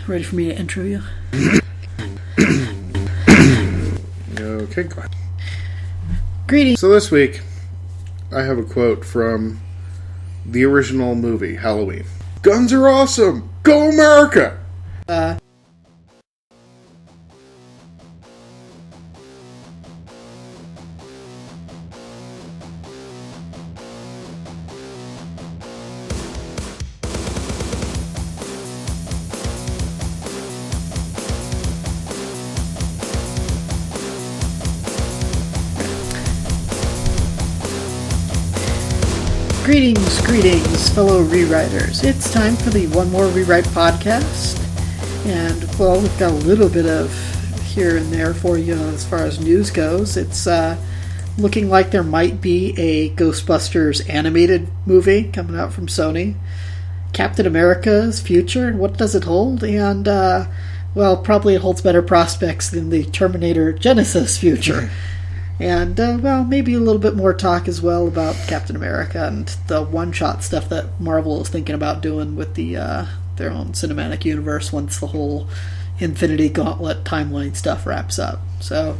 Ready for me to intro you? Okay, go ahead. Greetings. So this week, I have a quote from the original movie, Halloween. Guns are awesome! Go America! Greetings, fellow rewriters. It's time for the One More Rewrite podcast. And, well, we've got a little bit of here and there for you as far as news goes. It's looking like there might be a Ghostbusters animated movie coming out from Sony. Captain America's future, and what does it hold? And, well, probably it holds better prospects than the Terminator Genesis future. And, well, maybe a little bit more talk as well about Captain America and the one-shot stuff that Marvel is thinking about doing with the their own cinematic universe once the whole Infinity Gauntlet timeline stuff wraps up. So,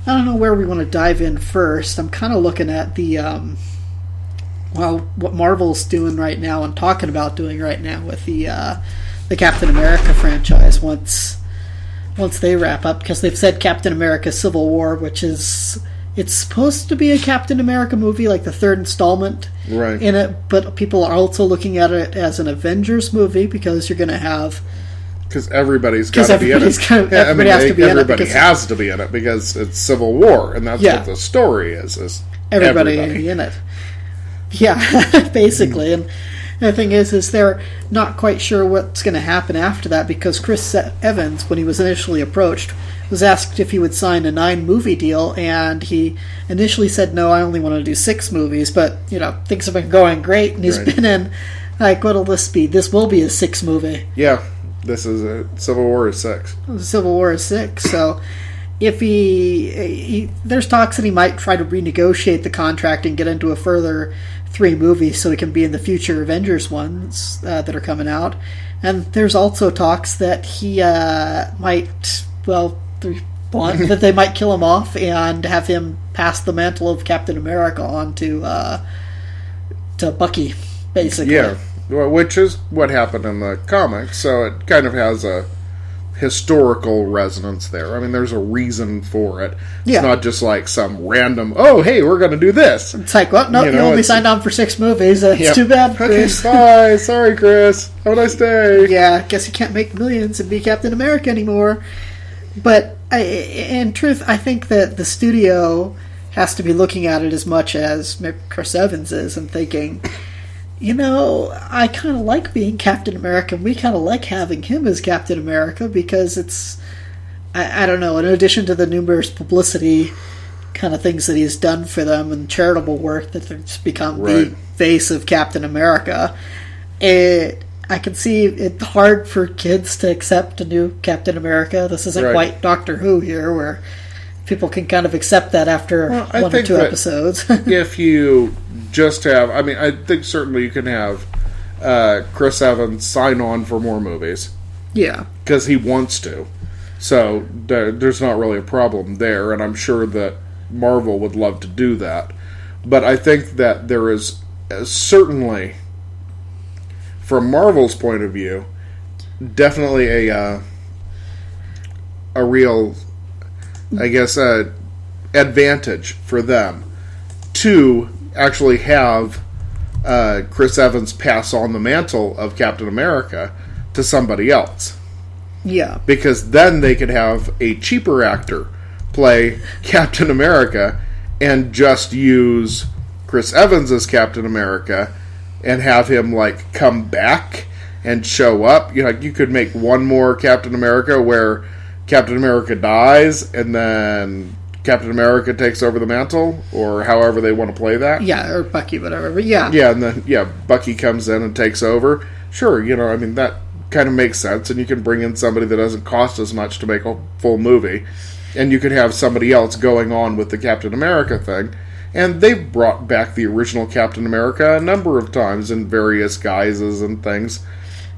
I don't know where we want to dive in first. I'm kind of looking at the, what Marvel's doing right now and talking about doing right now with the Captain America franchise once they wrap up, because they've said Captain America Civil War, which is, it's supposed to be a Captain America movie, like the third installment in it, but people are also looking at it as an Avengers movie, because you're going to have... Because everybody's got to be in it. Everybody has to be in it. Everybody has to be in it, because it's Civil War, and that's what the story is everybody in it. Yeah, basically, and... The thing is they're not quite sure what's going to happen after that, because Chris Evans, when he was initially approached, was asked if he would sign a 9-movie deal, and he initially said, no, I only want to do 6 movies, but, things have been going great, and he's been in, what'll this be? This will be a 6 movie. Yeah, this is Civil War is 6. Civil War is 6, so... If he there's talks that he might try to renegotiate the contract and get into a further 3 movies so he can be in the future Avengers ones that are coming out. And there's also talks that he might, that they might kill him off and have him pass the mantle of Captain America on to Bucky, basically. Yeah, which is what happened in the comics, so it kind of has a historical resonance there. I mean, there's a reason for it. It's not just like some random, oh, hey, we're going to do this. It's like, what? No, you only signed on for 6 movies. It's too bad, Chris. Okay, bye. Sorry, Chris. Have a nice day. Yeah, guess you can't make millions and be Captain America anymore. But in truth, I think that the studio has to be looking at it as much as maybe Chris Evans is and thinking... I kind of like being Captain America. We kind of like having him as Captain America because it's, I don't know, in addition to the numerous publicity kind of things that he's done for them and charitable work that it's become the face of Captain America, I can see it hard for kids to accept a new Captain America. This isn't quite Doctor Who here, where people can kind of accept that after 1 or 2 episodes. If you just have... I mean, I think certainly you can have Chris Evans sign on for more movies. Yeah. Because he wants to. So there's not really a problem there, and I'm sure that Marvel would love to do that. But I think that there is certainly, from Marvel's point of view, definitely a real... I guess, advantage for them to actually have Chris Evans pass on the mantle of Captain America to somebody else. Yeah. Because then they could have a cheaper actor play Captain America and just use Chris Evans as Captain America and have him, come back and show up. You could make one more Captain America where Captain America dies, and then Captain America takes over the mantle, or however they want to play that. Yeah, or Bucky, whatever, but yeah. Yeah, and then, Bucky comes in and takes over. Sure, that kind of makes sense, and you can bring in somebody that doesn't cost as much to make a full movie, and you could have somebody else going on with the Captain America thing. And they've brought back the original Captain America a number of times in various guises and things.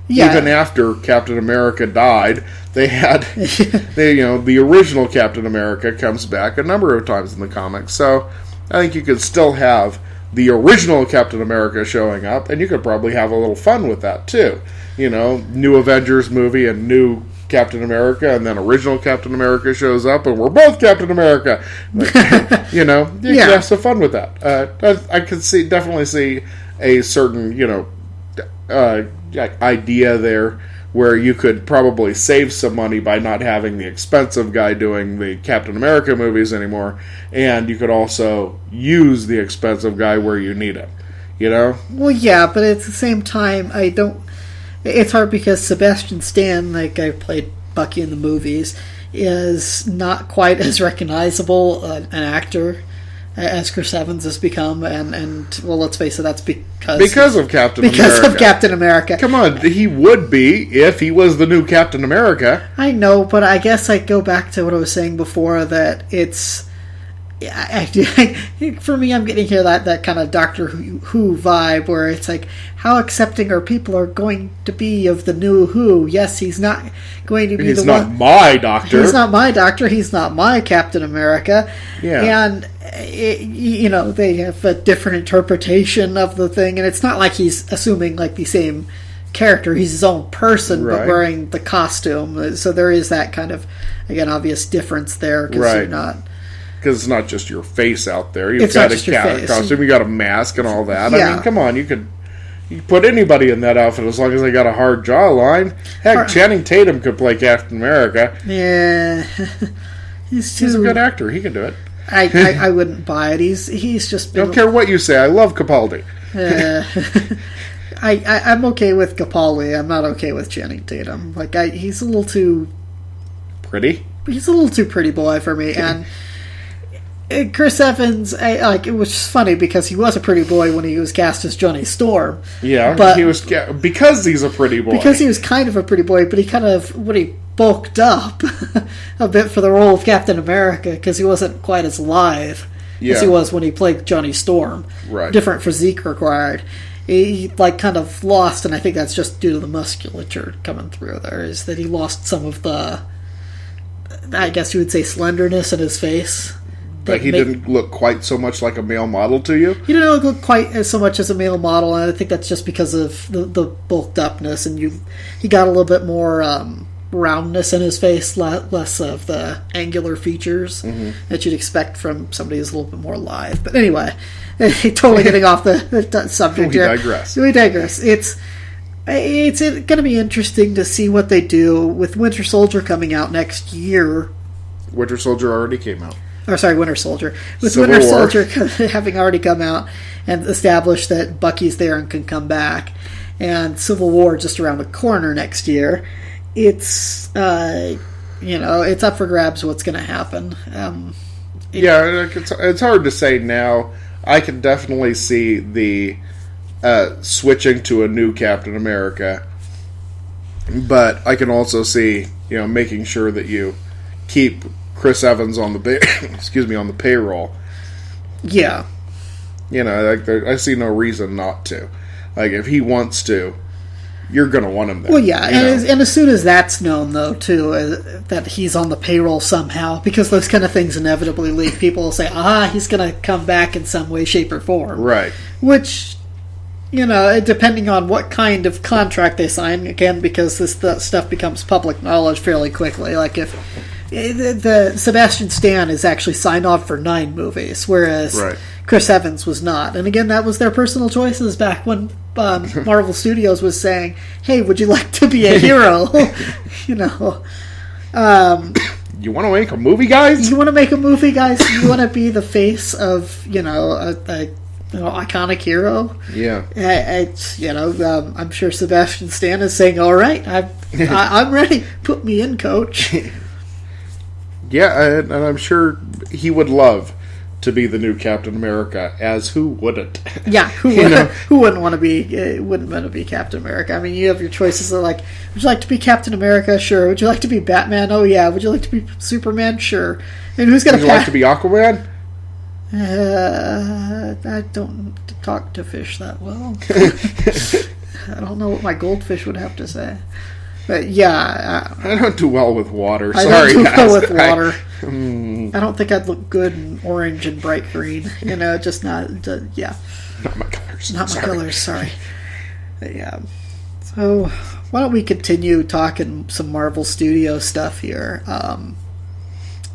Yeah. Even after Captain America died, they had, the original Captain America comes back a number of times in the comics. So I think you could still have the original Captain America showing up, and you could probably have a little fun with that too. New Avengers movie and new Captain America, and then original Captain America shows up, and we're both Captain America. You can have some fun with that. I could definitely see a certain, idea there where you could probably save some money by not having the expensive guy doing the Captain America movies anymore, and you could also use the expensive guy where you need him. Well, yeah, but at the same time, it's hard because Sebastian Stan, like I played Bucky in the movies, is not quite as recognizable an actor as Chris Evans has become, and well, let's face it, that's because of Captain America. Because of Captain America. Come on, he would be if he was the new Captain America. I know, but I guess I go back to what I was saying before, that it's... for me, I'm getting here that kind of Doctor Who vibe, where it's like, how accepting our people are going to be of the new Who? Yes, he's not going to be He's not my Doctor. He's not my Doctor. He's not my Captain America. Yeah. And, they have a different interpretation of the thing, and it's not like he's assuming like the same character. He's his own person, right, but wearing the costume. So there is that kind of, again, obvious difference there, because right, you're not... Because it's not just your face out there. You've got a costume, you got a mask and all that. Yeah. I mean, come on, you could put anybody in that outfit as long as they got a hard jawline. Heck, Channing Tatum could play Captain America. Yeah. He's a good actor. He can do it. I wouldn't buy it. He's just been... I don't care what you say. I love Capaldi. I'm okay with Capaldi. I'm not okay with Channing Tatum. He's a little too... Pretty? He's a little too pretty boy for me, and... Chris Evans, it was funny because he was a pretty boy when he was cast as Johnny Storm. Yeah, but he was because he's a pretty boy. Because he was kind of a pretty boy, but he kind of, when he bulked up a bit for the role of Captain America, because he wasn't quite as lithe as he was when he played Johnny Storm. Right. Different physique required. He kind of lost, and I think that's just due to the musculature coming through there, is that he lost some of the, I guess you would say, slenderness in his face. But he didn't look quite so much like a male model to you? He didn't look quite so much as a male model, and I think that's just because of the bulked upness, and he got a little bit more roundness in his face, less of the angular features that you'd expect from somebody who's a little bit more lithe. But anyway, totally getting off the subject here. We digress. It's going to be interesting to see what they do with Winter Soldier coming out next year. Winter Soldier already came out. Winter Soldier. With Civil Winter War. Soldier having already come out and established that Bucky's there and can come back, and Civil War just around the corner next year, it's it's up for grabs what's going to happen. It's hard to say now. I can definitely see the switching to a new Captain America, but I can also see making sure that you keep Chris Evans on the on the payroll. Yeah. I see no reason not to. If he wants to, you're going to want him there. Well, yeah, and as soon as that's known, though, too, that he's on the payroll somehow, because those kind of things inevitably leak, people will say, he's going to come back in some way, shape, or form. Right. Which, depending on what kind of contract they sign, again, because this stuff becomes public knowledge fairly quickly. If the Sebastian Stan is actually signed on for 9 movies, whereas Chris Evans was not. And again, that was their personal choices back when Marvel Studios was saying, hey, would you like to be a hero? You want to make a movie, guys? You want to make a movie, guys? You want to be the face of, a iconic hero? Yeah. I'm sure Sebastian Stan is saying, all right, I'm ready. Put me in, coach. Yeah, and I'm sure he would love to be the new Captain America, as who wouldn't? Yeah, who wouldn't want to be Captain America? I mean, you have your choices of would you like to be Captain America? Sure. Would you like to be Batman? Oh yeah. Would you like to be Superman? Sure. And who's going to? Would you like to be Aquaman? I don't talk to fish that well. I don't know what my goldfish would have to say. But yeah, I don't do well with water. I Sorry, don't do guys. well with water. I don't think I'd look good in orange and bright green. Just not. Yeah, not my colors. Not my colors. Sorry. Yeah. So why don't we continue talking some Marvel Studio stuff here?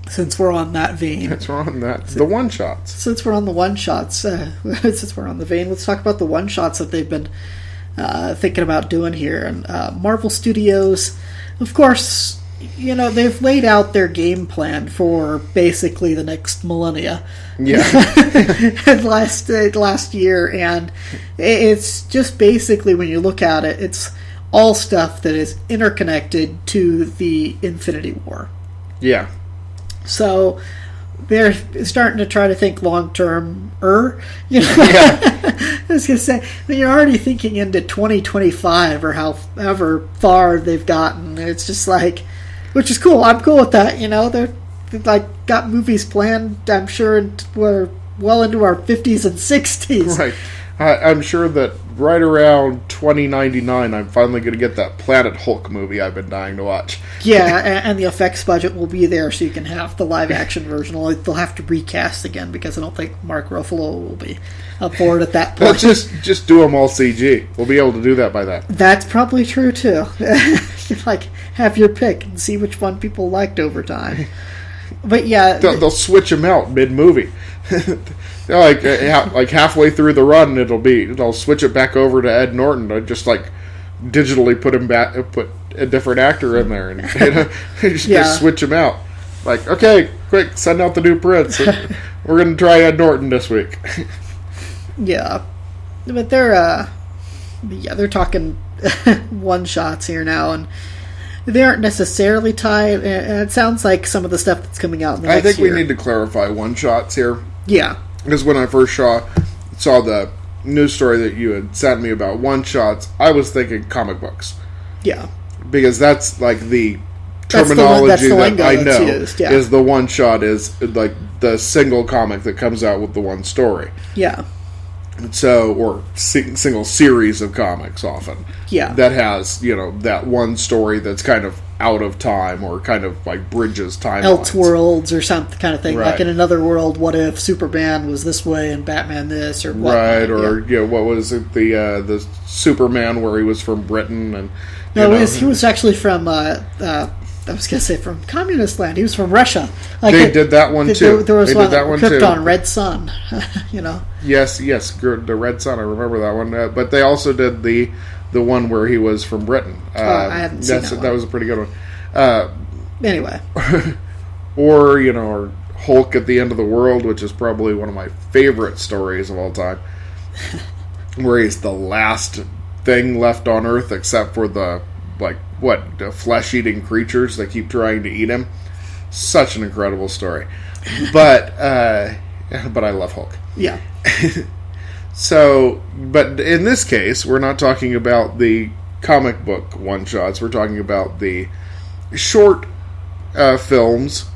Since we're on that vein. Since we're on that. The one-shots. Since we're on the one-shots. Since we're on the vein, let's talk about the one-shots that they've been thinking about doing here. And Marvel Studios, of course, they've laid out their game plan for basically the next millennia. Yeah. last year. And it's just basically, when you look at it, it's all stuff that is interconnected to the Infinity War. Yeah. So they're starting to try to think long-term. Yeah. I was going to say, when you're already thinking into 2025 or however far they've gotten, it's just like, which is cool. I'm cool with that. They're like got movies planned, I'm sure, we're well into our 50s and 60s. Right. I'm sure that right around 2099, I'm finally going to get that Planet Hulk movie I've been dying to watch. Yeah, and the effects budget will be there, so you can have the live-action version. They'll have to recast again, because I don't think Mark Ruffalo will be up for it at that point. Well, just do them all CG. We'll be able to do that by then. That's probably true, too. Like, have your pick and see which one people liked over time. But yeah... They'll switch them out mid-movie. like halfway through the run, they'll switch it back over to Ed Norton. They'll just like digitally put a different actor in there, and just switch him out. Like, okay, quick, send out the new prints. We're gonna try Ed Norton this week. Yeah, but they're talking one shots here now, and they aren't necessarily tied. And it sounds like some of the stuff that's coming out in the next year. I think we need to clarify one shots here. Yeah. Because when I first saw the news story that you had sent me about one-shots, I was thinking comic books. Yeah. Because that's like the terminology that I know used, yeah. Is the one-shot is like the single comic that comes out with the one story. Yeah. So, or single series of comics often. Yeah. That has, that one story that's kind of out of time or kind of like bridges timelines. Elseworlds or some kind of thing. Right. Like in another world, what if Superman was this way and Batman this or what? Right, or what was it, the Superman where he was from Britain and he was actually from I was going to say from communist land. He was from Russia. Like they did that one too. There was one, Krypton, too. Red Sun. Yes, the Red Sun. I remember that one. But they also did the one where he was from Britain. I haven't seen that one. That was a pretty good one. Anyway, or Hulk at the End of the World, which is probably one of my favorite stories of all time, where he's the last thing left on Earth except for the flesh-eating creatures that keep trying to eat him. Such an incredible story. But I love Hulk. Yeah. So, but in this case, we're not talking about the comic book one-shots. We're talking about the short films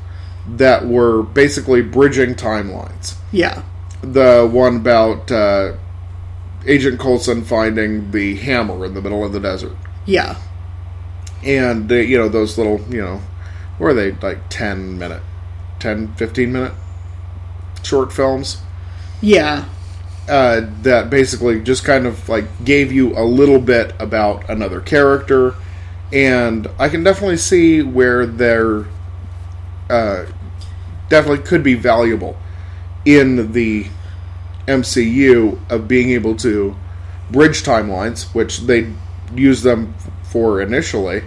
that were basically bridging timelines. Yeah. The one about Agent Coulson finding the hammer in the middle of the desert. Yeah. And, those little, what are they, like 10, 15 minute short films? Yeah. That basically just kind of, like, gave you a little bit about another character. And I can definitely see where they're definitely could be valuable in the MCU of being able to bridge timelines, which they use them for initially,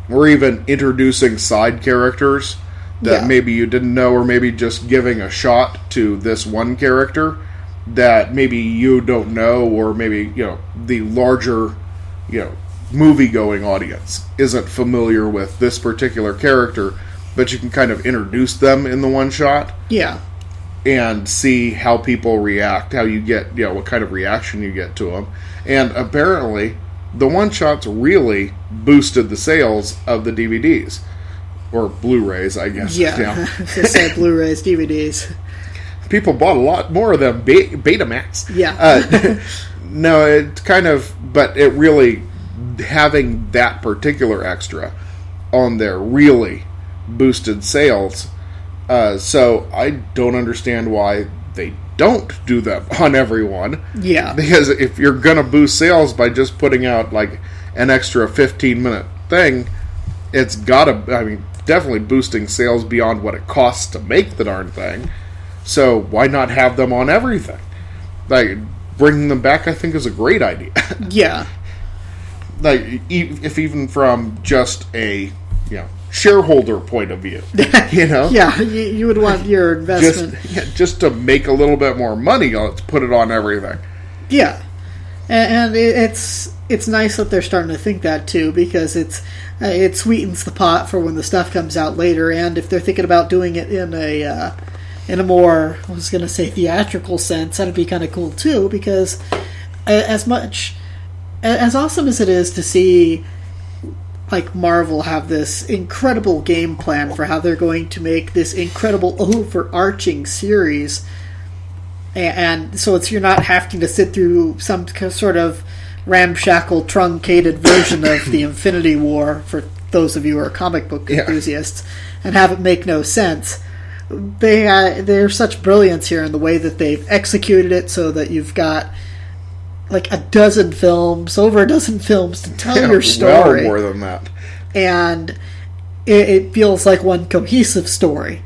or even introducing side characters that maybe you didn't know, or maybe just giving a shot to this one character that maybe you don't know, or maybe, the larger, movie-going audience isn't familiar with this particular character, but you can kind of introduce them in the one shot. Yeah. And see how people react, how you get, what kind of reaction you get to them. And apparently, the one-shots really boosted the sales of the DVDs. Or Blu-rays, I guess. Yeah, I was going to say Blu-rays, DVDs. People bought a lot more of them Betamax. Yeah. No, it's kind of, but it really, having that particular extra on there really boosted sales. So I don't understand why they don't do that on everyone. Yeah. Because if you're going to boost sales by just putting out like an extra 15-minute thing, it's got to, I mean, definitely boosting sales beyond what it costs to make the darn thing. So why not have them on everything? Like, bringing them back, I think, is a great idea. Yeah. Like, if even from just a, shareholder point of view, Yeah, you would want your investment. Just to make a little bit more money, let's put it on everything. Yeah. And it's nice that they're starting to think that, too, because it sweetens the pot for when the stuff comes out later, and if they're thinking about doing it in a more, I was going to say theatrical sense, that'd be kind of cool, too, because as awesome as it is to see like Marvel have this incredible game plan for how they're going to make this incredible overarching series, and so you're not having to sit through some sort of ramshackle, truncated version of the Infinity War, for those of you who are comic book enthusiasts, and have it make no sense. There's such brilliance here in the way that they've executed it, so that you've got like over a dozen films to tell your story. Well, more than that. And it feels like one cohesive story.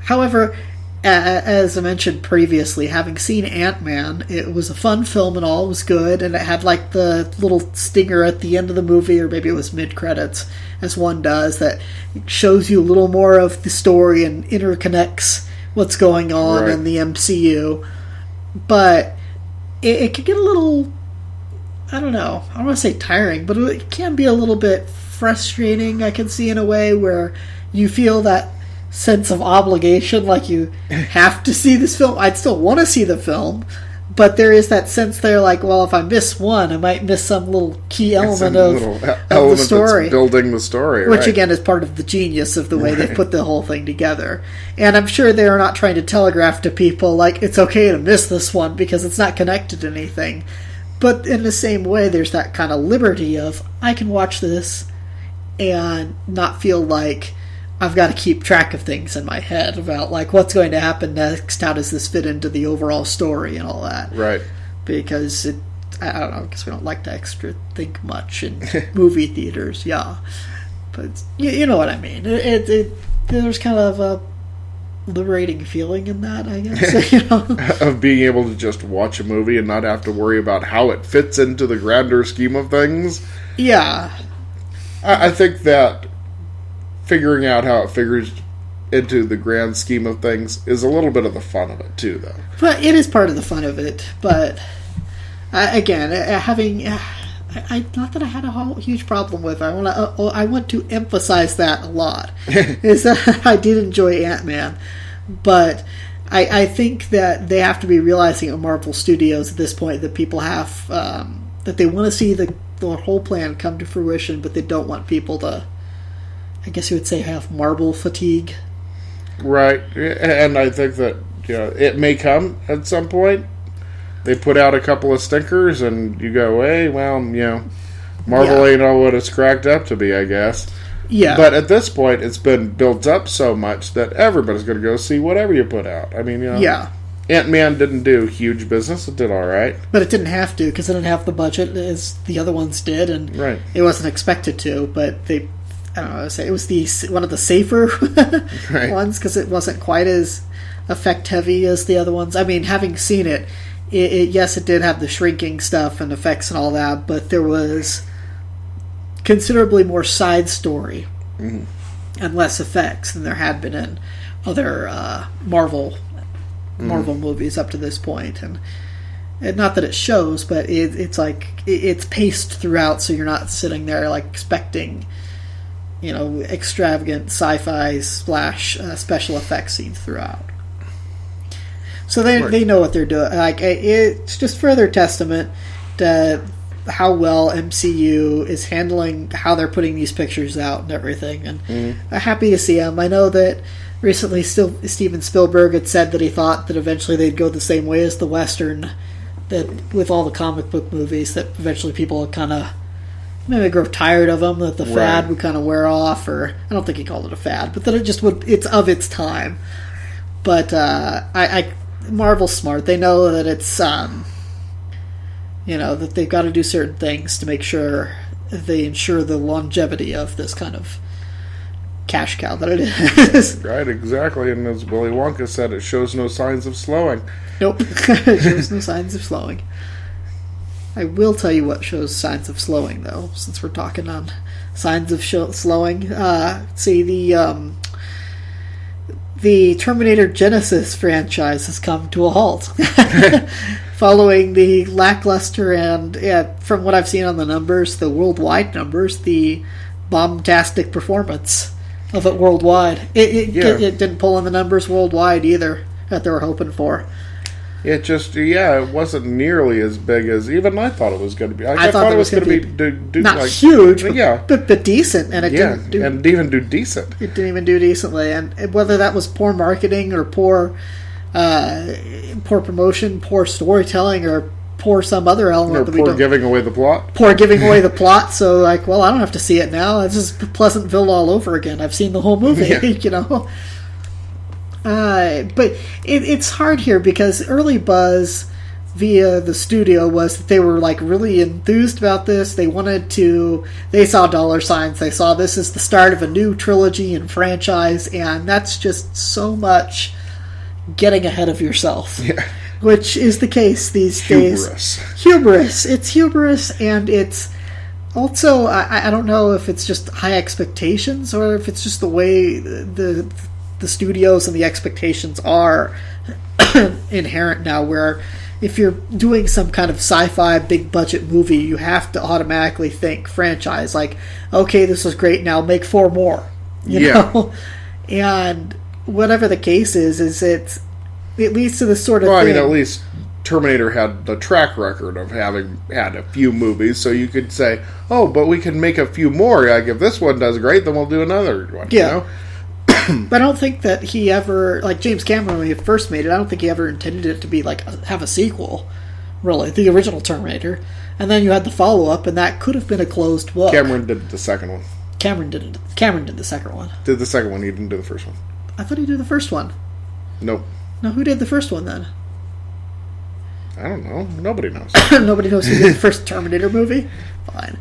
However, as I mentioned previously, having seen Ant-Man, it was a fun film and all, it was good, and it had like the little stinger at the end of the movie, or maybe it was mid-credits, as one does, that shows you a little more of the story and interconnects what's going on in the MCU. But it can get a little, I don't know, I don't want to say tiring, but it can be a little bit frustrating, I can see, in a way where you feel that sense of obligation, like you have to see this film. I'd still want to see the film, but there is that sense there, like, well, if I miss one, I might miss some little key element of the story. That's building the story. Which, again, is part of the genius of the way they've put the whole thing together. And I'm sure they're not trying to telegraph to people, like, it's okay to miss this one because it's not connected to anything. But in the same way, there's that kind of liberty of, I can watch this and not feel like I've got to keep track of things in my head about, like, what's going to happen next, how does this fit into the overall story and all that. Right. Because I don't know, because we don't like to extra think much in movie theaters, yeah. But you know what I mean. There's kind of a liberating feeling in that, I guess. Of being able to just watch a movie and not have to worry about how it fits into the grander scheme of things. Yeah. I think that figuring out how it figures into the grand scheme of things is a little bit of the fun of it, too, though. But it is part of the fun of it. But, again, not that I had a huge problem with it. I want to emphasize that a lot. Is that I did enjoy Ant-Man. But I think that they have to be realizing at Marvel Studios at this point that people have, that they want to see the whole plan come to fruition, but they don't want people to, I guess you would say, have Marvel fatigue. Right. And I think that, it may come at some point. They put out a couple of stinkers and you go, hey, well, Marvel ain't all what it's cracked up to be, I guess. Yeah. But at this point, it's been built up so much that everybody's going to go see whatever you put out. I mean, Yeah. Ant-Man didn't do huge business. It did all right. But it didn't have to, because it didn't have the budget as the other ones did, and it wasn't expected to, but they, I don't know, it was one of the safer ones, because it wasn't quite as effect-heavy as the other ones. I mean, having seen it, yes, it did have the shrinking stuff and effects and all that, but there was considerably more side story and less effects than there had been in other Marvel movies up to this point. And not that it shows, but it's like it's paced throughout, so you're not sitting there like expecting extravagant sci-fi splash special effects scenes throughout. So they know what they're doing. Like, it's just further testament to how well MCU is handling how they're putting these pictures out and everything. And I'm happy to see them. I know that recently Steven Spielberg had said that he thought that eventually they'd go the same way as the Western that with all the comic book movies, that eventually people kind of maybe grow tired of them, that the fad would kind of wear off, or I don't think he called it a fad, but that it just would, it's of its time. But Marvel's smart. They know that it's, that they've got to do certain things to make sure they ensure the longevity of this kind of cash cow that it is. Right, exactly. And as Willy Wonka said, it shows no signs of slowing. Nope. It shows no signs of slowing. I will tell you what shows signs of slowing, though, since we're talking on signs of slowing. See, the Terminator Genesis franchise has come to a halt. Following the lackluster and, from what I've seen on the numbers, the worldwide numbers, the bombastic performance of it worldwide. It didn't pull in the numbers worldwide either that they were hoping for. It just, it wasn't nearly as big as even I thought it was going to be. I thought it was going to be not like, huge, but decent, and it didn't even do decent. It didn't even do decently, and whether that was poor marketing or poor promotion, poor storytelling, or poor some other element, or that we don't, giving away the plot. Poor giving away the plot. So, I don't have to see it now. This is Pleasantville all over again. I've seen the whole movie. But it's hard here because early buzz via the studio was that they were really enthused about this. They saw dollar signs. They saw this as the start of a new trilogy and franchise, and that's just so much getting ahead of yourself. Yeah. Which is the case these days. Hubris. It's hubris, and it's also, I don't know if it's just high expectations or if it's just the way the studios and the expectations are inherent now, where if you're doing some kind of sci-fi big budget movie, you have to automatically think franchise, okay, this was great, now make 4 more, you know? And whatever the case is it leads to this sort of thing. At least Terminator had the track record of having had a few movies, so you could say, oh, but we can make a few more, if this one does great, then we'll do another one, you know? But I don't think that he ever, James Cameron, when he first made it, I don't think he ever intended it to be have a sequel, really, the original Terminator. And then you had the follow-up, and that could have been a closed book. Cameron did the second one. Cameron did the second one. Did the second one, he didn't do the first one. I thought he did the first one. Nope. No, who did the first one then? I don't know. Nobody knows. Nobody knows who did the first Terminator movie? Fine.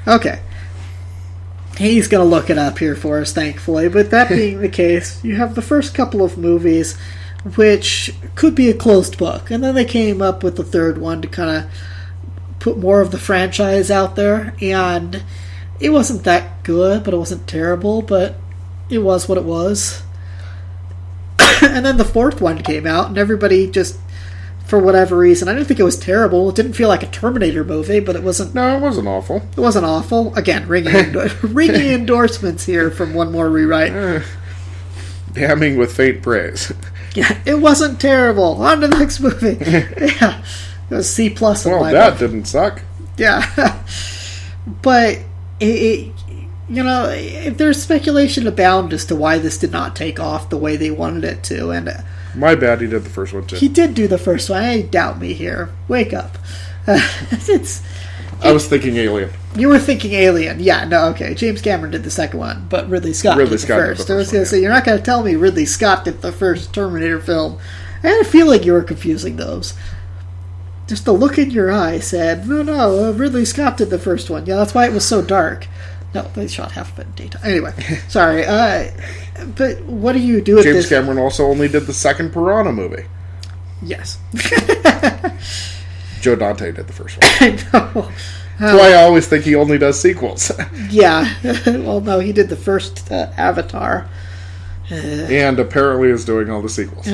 Okay. He's going to look it up here for us, thankfully. But that being the case, you have the first couple of movies, which could be a closed book. And then they came up with the third one to kind of put more of the franchise out there. And it wasn't that good, but it wasn't terrible. But it was what it was. And then the fourth one came out, and everybody just, for whatever reason, I didn't think it was terrible. It didn't feel like a Terminator movie, but it wasn't... No, it wasn't awful. It wasn't awful. Again, ringing endorsements here from One More Rewrite. Damning with faint praise. Yeah, it wasn't terrible. On to the next movie. Yeah, it was C+. Well, that didn't suck. Yeah. But, there's speculation abound as to why this did not take off the way they wanted it to, and... My bad, he did the first one, too. He did do the first one. Hey, doubt me here. Wake up. I was thinking Alien. You were thinking Alien. Yeah, no, okay. James Cameron did the second one, but Ridley Scott did the first. I was going to say, you're not going to tell me Ridley Scott did the first Terminator film. I had a feeling you were confusing those. Just the look in your eye said, no, Ridley Scott did the first one. Yeah, that's why it was so dark. No, they shot half of it in daytime. Anyway, sorry. But what do you do with this? James Cameron also only did the second Piranha movie. Yes. Joe Dante did the first one. I know. That's why I always think he only does sequels. Yeah. Well, no, he did the first Avatar. And apparently is doing all the sequels.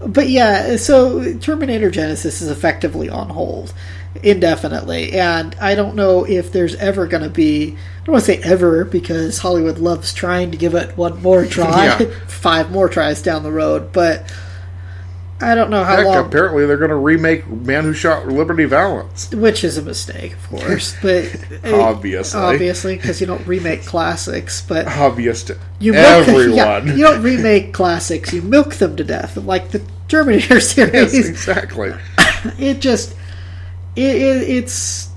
But yeah, so Terminator Genesis is effectively on hold indefinitely, and I don't know if there's ever going to be, I don't want to say ever, because Hollywood loves trying to give it one more try, yeah. 5 more tries down the road, but I don't know how long. Apparently they're going to remake Man Who Shot Liberty Valance. Which is a mistake, of course, but obviously, because you don't remake classics, but obvious to everyone. You don't remake classics, you milk them to death, like Terminator series. Yes, exactly. It's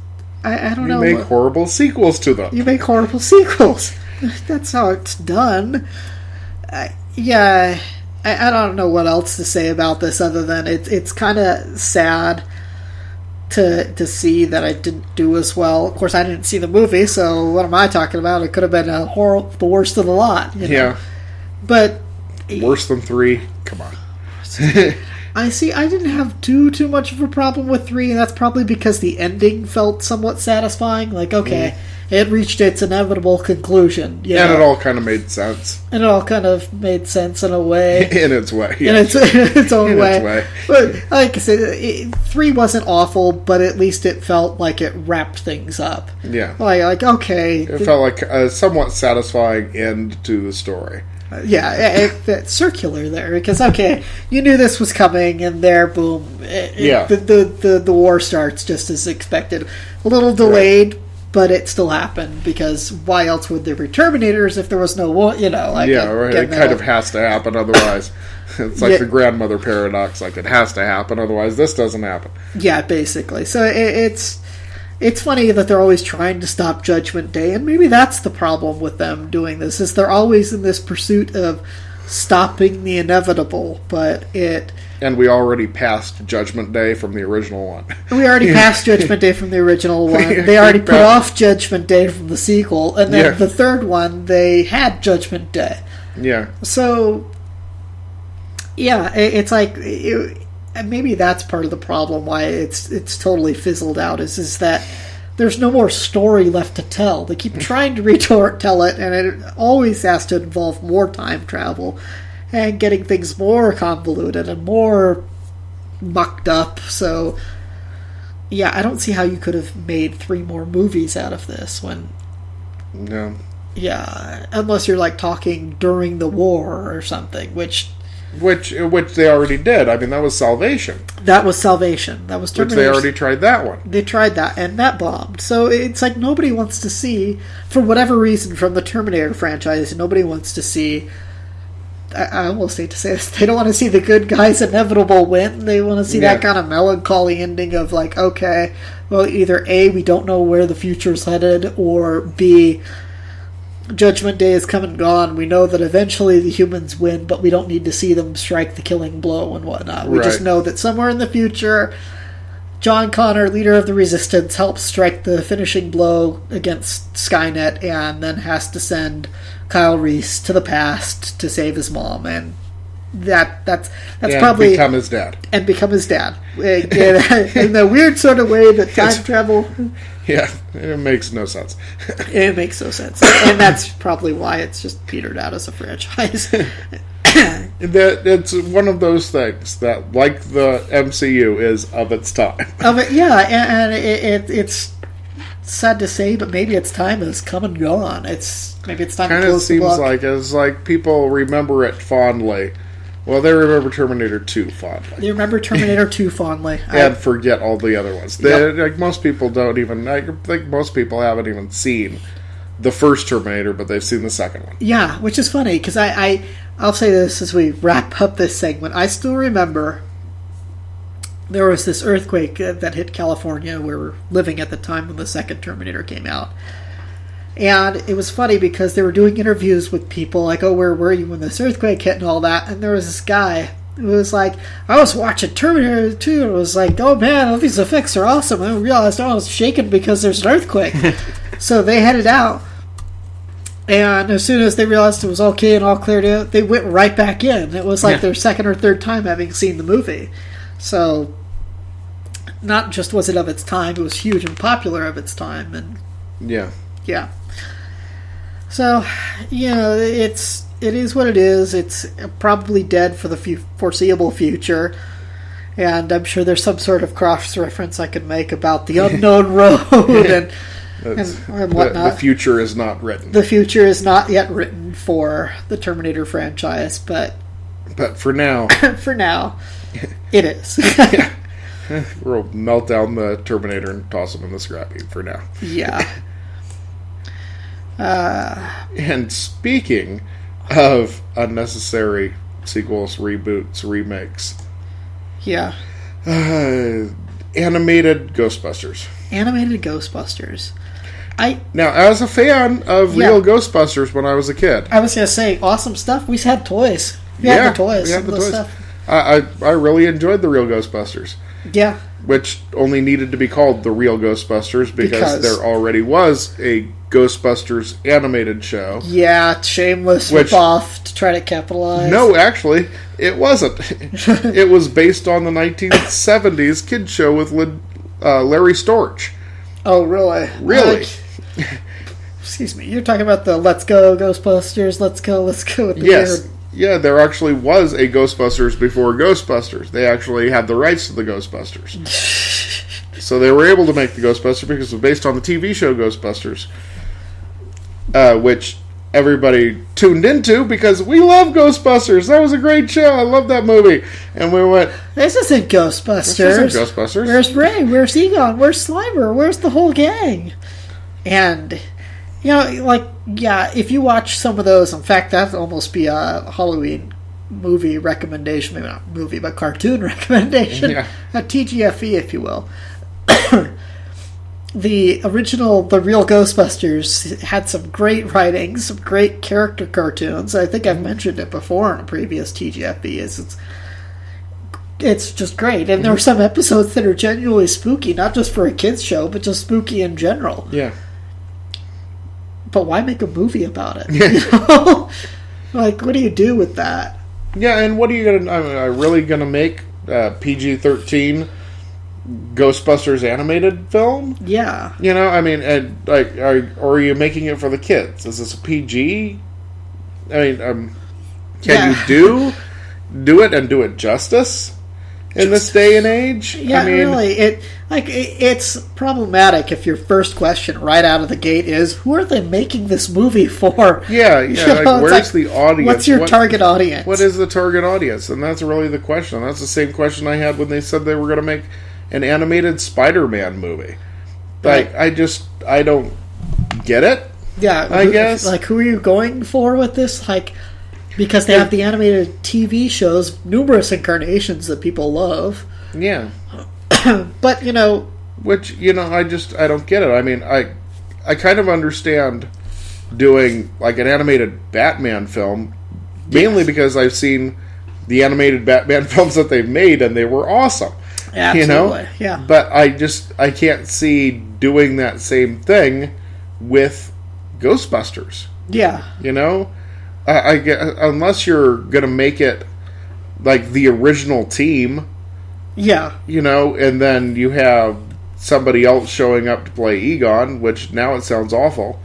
I don't know. You make horrible sequels to them. You make horrible sequels. That's how it's done. I don't know what else to say about this other than it's kind of sad to see that I didn't do as well. Of course, I didn't see the movie, so what am I talking about? It could have been the worst of the lot. You know? Yeah. But worse than 3? Come on. I didn't have too much of a problem with 3, and that's probably because the ending felt somewhat satisfying. Like, okay, it reached its inevitable conclusion. You know? And it all kind of made sense. And it all kind of made sense in a way. In its way. Yeah. In its own way. But like I said, 3 wasn't awful, but at least it felt like it wrapped things up. Yeah. Like okay. It felt like a somewhat satisfying end to the story. It's circular there because okay, you knew this was coming, and there, boom, the war starts just as expected. A little delayed, right. But it still happened because why else would there be Terminators if there was no war? You know, like right. It kind of has to happen otherwise. It's like the grandmother paradox. Like it has to happen otherwise this doesn't happen. Yeah, basically. So It's funny that they're always trying to stop Judgment Day, and maybe that's the problem with them doing this, is they're always in this pursuit of stopping the inevitable, And we already passed Judgment Day from the original one. We already passed Judgment Day from the original one. They already put off Judgment Day from the sequel, and then the third one, they had Judgment Day. Yeah. So, it's like... And maybe that's part of the problem why it's totally fizzled out is that there's no more story left to tell. They keep trying to retell it, and it always has to involve more time travel and getting things more convoluted and more mucked up. So, I don't see how you could have made 3 more movies out of this when... No. Yeah, unless you're like talking during the war or something, which they already did. I mean, that was Salvation. That was Salvation. That was Terminator. Which they already tried that one. They tried that, and that bombed. So it's like nobody wants to see, for whatever reason, from the Terminator franchise, nobody wants to see... I almost hate to say this. They don't want to see the good guys' inevitable win. They want to see that kind of melancholy ending of like, okay, well, either A, we don't know where the future's headed, or B... Judgment Day is come and gone. We know that eventually the humans win, but we don't need to see them strike the killing blow and whatnot. We just know that somewhere in the future, John Connor, leader of the Resistance, helps strike the finishing blow against Skynet and then has to send Kyle Reese to the past to save his mom. And that's probably... become his dad. And become his dad. In the weird sort of way that time travel... Yeah, it makes no sense. It makes no sense. And that's probably why it's just petered out as a franchise. It's one of those things that, like the MCU, is of its time. And it's sad to say, but maybe its time has come and gone. Maybe it's time to close the book. Kind of seems like as people remember it fondly. Well, they remember Terminator 2 fondly. They remember Terminator 2 fondly. And forget all the other ones. Like most people don't even... I think most people haven't even seen the first Terminator, but they've seen the second one. Yeah, which is funny, because I'll say this as we wrap up this segment. I still remember there was this earthquake that hit California. We were living at the time when the second Terminator came out. And it was funny because they were doing interviews with people like, oh, where were you when this earthquake hit and all that? And there was this guy who was like, I was watching Terminator 2 and it was like, oh man, all these effects are awesome. And I realized I was shaking because there's an earthquake. So they headed out. And as soon as they realized it was okay and all cleared out, they went right back in. It was like their second or third time having seen the movie. So not just was it of its time, it was huge and popular of its time. And yeah. So, it is what it is. It's probably dead for the foreseeable future. And I'm sure there's some sort of cross-reference I could make about the unknown road and whatnot. The future is not written. The future is not yet written for the Terminator franchise, but for now... for now, it is. We'll melt down the Terminator and toss him in the scrap heap for now. Yeah. And speaking of unnecessary sequels, reboots, remakes, Yeah. Animated Ghostbusters. Animated Ghostbusters. Now, as a fan of real Ghostbusters when I was a kid, I was going to say, awesome stuff. We had toys. We had the toys. We had the toys. Stuff. I really enjoyed the real Ghostbusters. Yeah. Which only needed to be called the real Ghostbusters because there already was a Ghostbusters animated show. Yeah, shameless rip-off to try to capitalize. No, actually, it wasn't. It was based on the 1970s kids show with Larry Storch. Oh, really? Really? Excuse me. You're talking about the Let's Go Ghostbusters, Let's Go with the weird... Yeah, there actually was a Ghostbusters before Ghostbusters. They actually had the rights to the Ghostbusters. So they were able to make the Ghostbusters because it was based on the TV show Ghostbusters. Which everybody tuned into because we love Ghostbusters. That was a great show. I love that movie. And we went... This isn't Ghostbusters. This isn't Ghostbusters. Where's Ray? Where's Egon? Where's Slimer? Where's the whole gang? And... You know, if you watch some of those, in fact, that'd almost be a Halloween movie recommendation, maybe not movie, but cartoon recommendation, a TGFV, if you will. The real Ghostbusters had some great writing, some great character cartoons. I think I've mentioned it before in a previous TGFV. It's just great. And there are some episodes that are genuinely spooky, not just for a kid's show, but just spooky in general. Yeah. But why make a movie about it? You know? What do you do with that? Yeah, and what are you going to... Are you really going to make PG-13 Ghostbusters animated film? Yeah. You know, I mean, or are you making it for the kids? Is this a PG? I mean, can you do it and do it justice in this day and age? Yeah, I mean, really. It's problematic if your first question right out of the gate is, who are they making this movie for? Yeah. Where's the audience? What's your target audience? What is the target audience? And that's really the question. That's the same question I had when they said they were going to make an animated Spider-Man movie. Right. I don't get it. Yeah. I guess. Who are you going for with this? Because they have the animated TV shows, numerous incarnations that people love. Yeah. But, Which, I don't get it. I mean, I kind of understand doing, an animated Batman film, mainly because I've seen the animated Batman films that they've made, and they were awesome. Absolutely, yeah. But I can't see doing that same thing with Ghostbusters. Yeah. I get, unless you're going to make it like the original team. Yeah. And then you have somebody else showing up to play Egon, which now it sounds awful.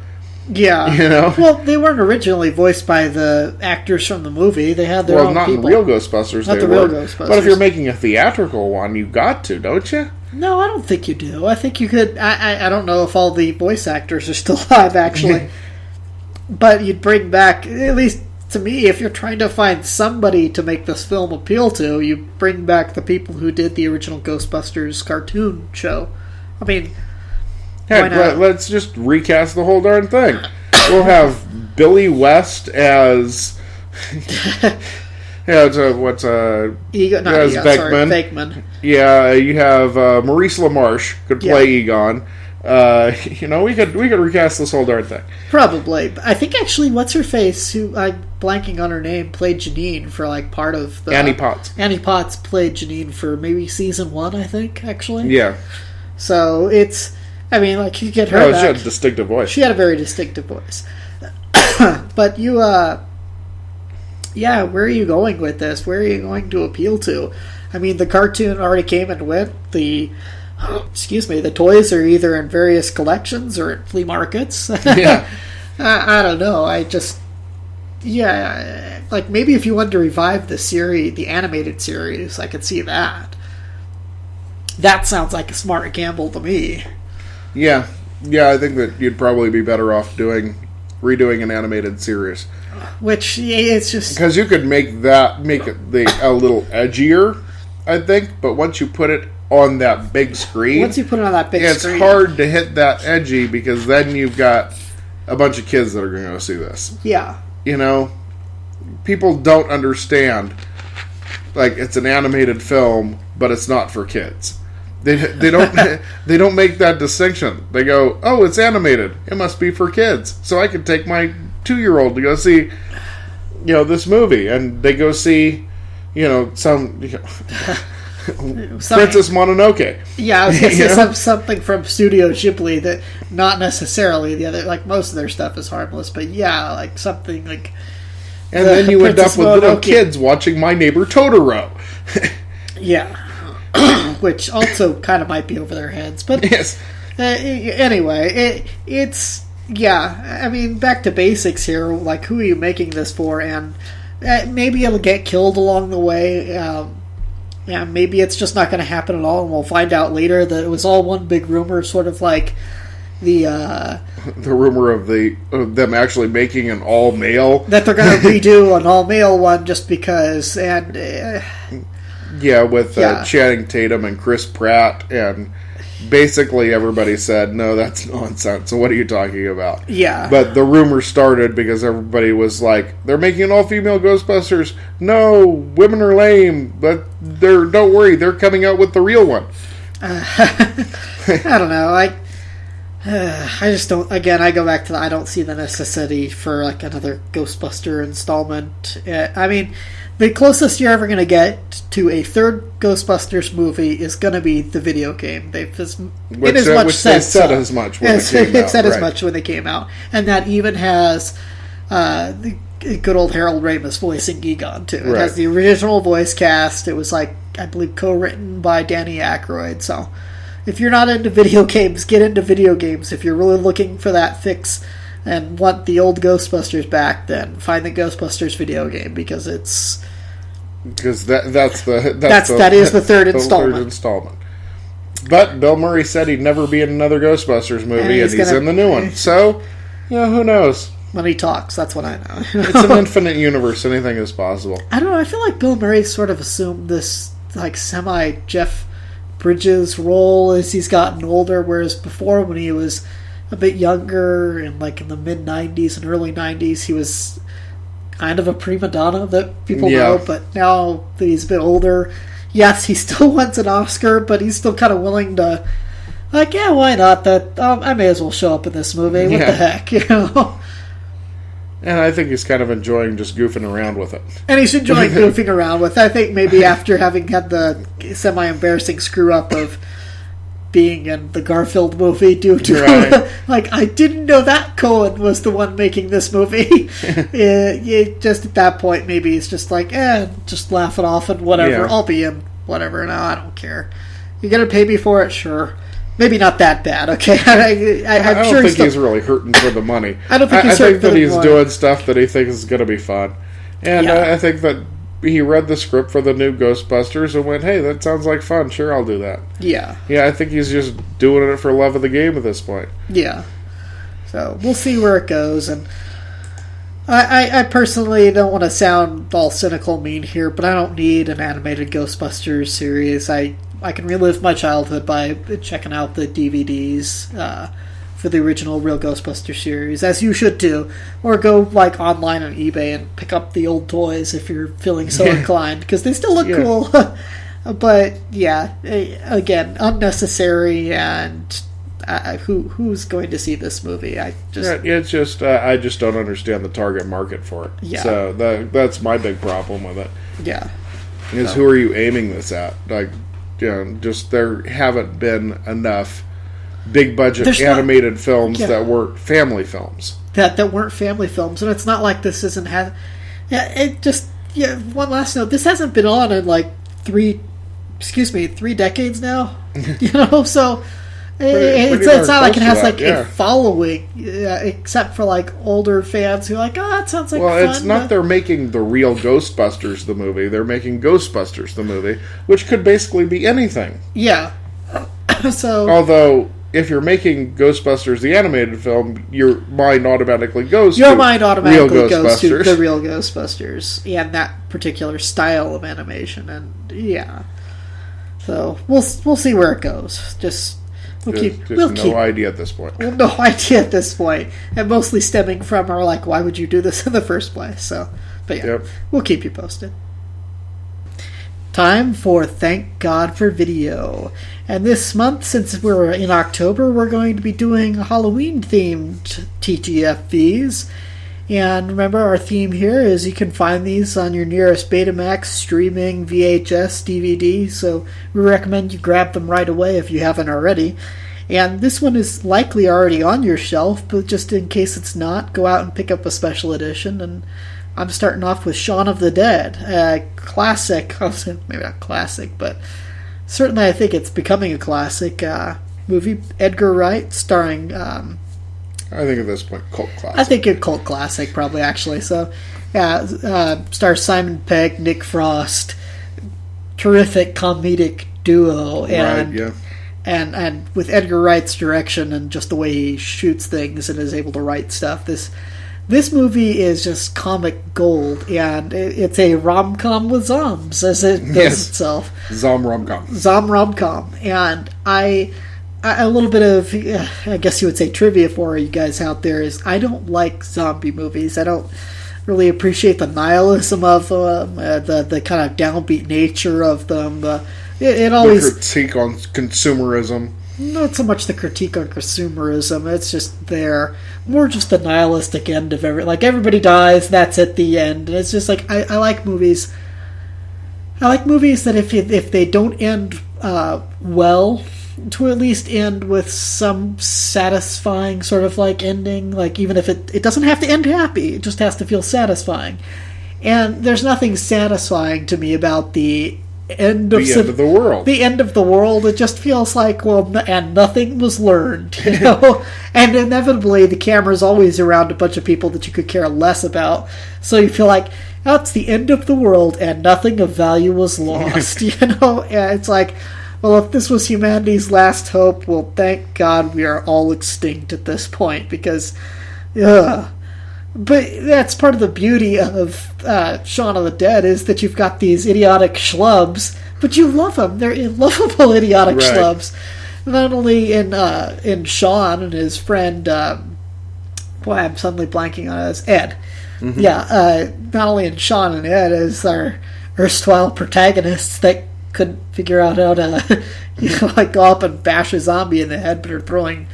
Yeah. Well, they weren't originally voiced by the actors from the movie. They had their own people. Well, not in Real Ghostbusters. Not the Real Ghostbusters. But if you're making a theatrical one, you got to, don't you? No, I don't think you do. I think you could... I don't know if all the voice actors are still alive, actually. But you'd bring back, at least to me, if you're trying to find somebody to make this film appeal to, you bring back the people who did the original Ghostbusters cartoon show. I mean... Heck, let's just recast the whole darn thing. We'll have Billy West as... Venkman. Yeah, you have Maurice LaMarche could play Egon. We could recast this whole darn thing. Probably. I think actually, what's her face, who I'm blanking on her name, played Janine for part of the... Annie Potts. Annie Potts played Janine for maybe season 1, I think, actually. Yeah. So it's... I mean, you get her back. She had a distinctive voice. She had a very distinctive voice. But you, where are you going with this? Where are you going to appeal to? I mean, the cartoon already came and went. The toys are either in various collections or at flea markets. Yeah. I don't know. Maybe if you wanted to revive the series, the animated series, I could see that. That sounds like a smart gamble to me. Yeah, I think that you'd probably be better off redoing an animated series. Which, it's just... Because you could make it a little edgier, I think, but once you put it on that big screen... It's hard to hit that edgy, because then you've got a bunch of kids that are going to go see this. Yeah. People don't understand, it's an animated film but it's not for kids. They don't they don't make that distinction. They go, oh, it's animated. It must be for kids. So I can take my 2-year-old to go see, this movie, and they go see, some Princess Mononoke. Yeah, I was going to say something from Studio Ghibli that not necessarily the other, like most of their stuff is harmless, but like something like. And then you end up with little kids watching My Neighbor Totoro. Yeah. Which also kind of might be over their heads, but yes. Anyway, it's I mean, back to basics here. Like, who are you making this for? And maybe it'll get killed along the way. Maybe it's just not going to happen at all, and we'll find out later that it was all one big rumor, sort of like the rumor of them actually making an all-male, that they're going to redo an all-male one just because, and with Channing Tatum and Chris Pratt, and basically everybody said, no, that's nonsense. So what are you talking about? Yeah. But the rumor started because everybody was like, they're making an all-female Ghostbusters. No, women are lame. But don't worry, they're coming out with the real one. I don't know. I just don't. Again, I go back to I don't see the necessity for like another Ghostbuster installment. I mean, the closest you're ever going to get to a third Ghostbusters movie is going to be the video game. They've said as much when they came out. It said as much when they came out, and that even has the good old Harold Ramis voicing Egon too. It has the original voice cast. It was I believe co-written by Danny Aykroyd. So if you're not into video games, get into video games. If you're really looking for that fix and want the old Ghostbusters back, then find the Ghostbusters video game, because it's that is the third installment. But Bill Murray said he'd never be in another Ghostbusters movie, and he's in the new one. So, who knows? When he talks, that's what I know. It's an infinite universe. Anything is possible. I don't know. I feel like Bill Murray sort of assumed this semi Jeff Bridges role as he's gotten older, whereas before, when he was a bit younger and in the mid 90s and early 90s, he was kind of a prima donna that people know. But now that he's a bit older, yes, he still wants an Oscar, but he's still kind of willing to why not? That I may as well show up in this movie. What the heck, And I think he's kind of enjoying just goofing around with it. And he's enjoying goofing around with it. I think maybe after having had the semi-embarrassing screw-up of being in the Garfield movie due to... I didn't know that Cohen was the one making this movie. Just at that point, maybe he's just just laugh it off and whatever. Yeah. I'll be in whatever. No, I don't care. You're going to pay me for it? Sure. Maybe not that bad, okay? I don't think he's really hurting for the money. I don't think he's hurting for the money. I think that he's doing stuff that he thinks is going to be fun. And I think that he read the script for the new Ghostbusters and went, hey, that sounds like fun. Sure, I'll do that. Yeah. Yeah, I think he's just doing it for love of the game at this point. Yeah. So, we'll see where it goes. And I personally don't want to sound all cynical mean here, but I don't need an animated Ghostbusters series. I can relive my childhood by checking out the DVDs for the original Real Ghostbusters series, as you should do. Or go online on eBay and pick up the old toys if you're feeling so inclined, because they still look cool. But again, unnecessary, and who's going to see this movie? I just don't understand the target market for it. Yeah. So that's my big problem with it. Yeah. Who are you aiming this at? Just there haven't been enough big budget animated films that weren't family films. That weren't family films, and it's not like this isn't one last note. This hasn't been on in 3 decades now. So it's not like it has a following, except for older fans who are that sounds like fun. Well, it's not they're making the real Ghostbusters the movie. They're making Ghostbusters the movie, which could basically be anything. Yeah. So, although if you're making Ghostbusters the animated film, your mind automatically goes to the real Ghostbusters and that particular style of animation, and so we'll see where it goes. No idea at this point. Well, no idea at this point. And mostly stemming from our, why would you do this in the first place? So, but we'll keep you posted. Time for Thank God for Video. And this month, since we're in October, we're going to be doing Halloween-themed TGFVs. And remember, our theme here is you can find these on your nearest Betamax, streaming, VHS, DVD, so we recommend you grab them right away if you haven't already. And this one is likely already on your shelf, but just in case it's not, go out and pick up a special edition. And I'm starting off with Shaun of the Dead, a classic, maybe not classic, but certainly I think it's becoming a classic movie. Edgar Wright, starring... I think at this point, cult classic. I think a cult classic, probably, actually. So, yeah, stars Simon Pegg, Nick Frost, terrific comedic duo. And, right, yeah. And with Edgar Wright's direction and just the way he shoots things and is able to write stuff, this movie is just comic gold, and it's a rom-com with zombs, as it does itself. Zom rom-com. Zom rom-com. And a little bit of, I guess you would say, trivia for you guys out there is I don't like zombie movies. I don't really appreciate the nihilism of them, the kind of downbeat nature of them. It always... The critique on consumerism. Not so much the critique on consumerism. It's just there. More just the nihilistic end of like everybody dies, that's at the end. And it's just like I like movies. I like movies that if they don't end well, to at least end with some satisfying sort of like ending. Like even if it doesn't have to end happy, it just has to feel satisfying. And there's nothing satisfying to me about the end of the world. The end of the world. It just feels like, well, and nothing was learned, you know. And inevitably, the camera's always around a bunch of people that you could care less about. So you feel like, oh, it's the end of the world, and nothing of value was lost, you know. And it's like, well, if this was humanity's last hope, well, thank God we are all extinct at this point, because, But that's part of the beauty of Shaun of the Dead, is that you've got these idiotic schlubs, but you love them. They're lovable idiotic schlubs. Not only in Shaun and his friend, boy, I'm suddenly blanking on it, Ed. Mm-hmm. Yeah, not only in Shaun and Ed as our erstwhile protagonists that couldn't figure out how to like go up and bash a zombie in the head, but are throwing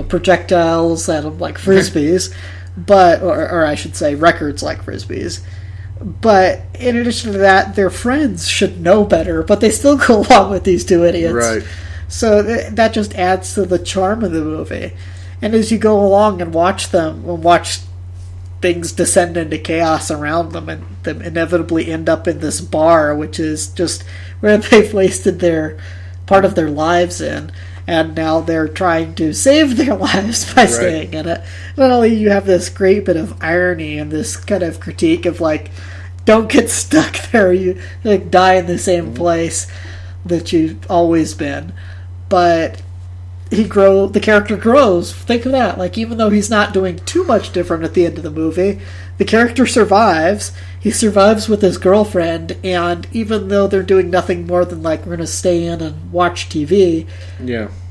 projectiles at him like frisbees. But, or I should say, records like frisbees. But in addition to that, their friends should know better, but they still go along with these two idiots. Right. So that just adds to the charm of the movie. And as you go along and watch things descend into chaos around them, and them inevitably end up in this bar, which is just where they've wasted part of their lives in. And now they're trying to save their lives by staying in it. Not only you have this great bit of irony and this kind of critique of like, don't get stuck there. You like die in the same place that you've always been. But the character grows. Think of that. Like, even though he's not doing too much different at the end of the movie, the character survives. He survives with his girlfriend, and even though they're doing nothing more than like, we're going to stay in and watch TV,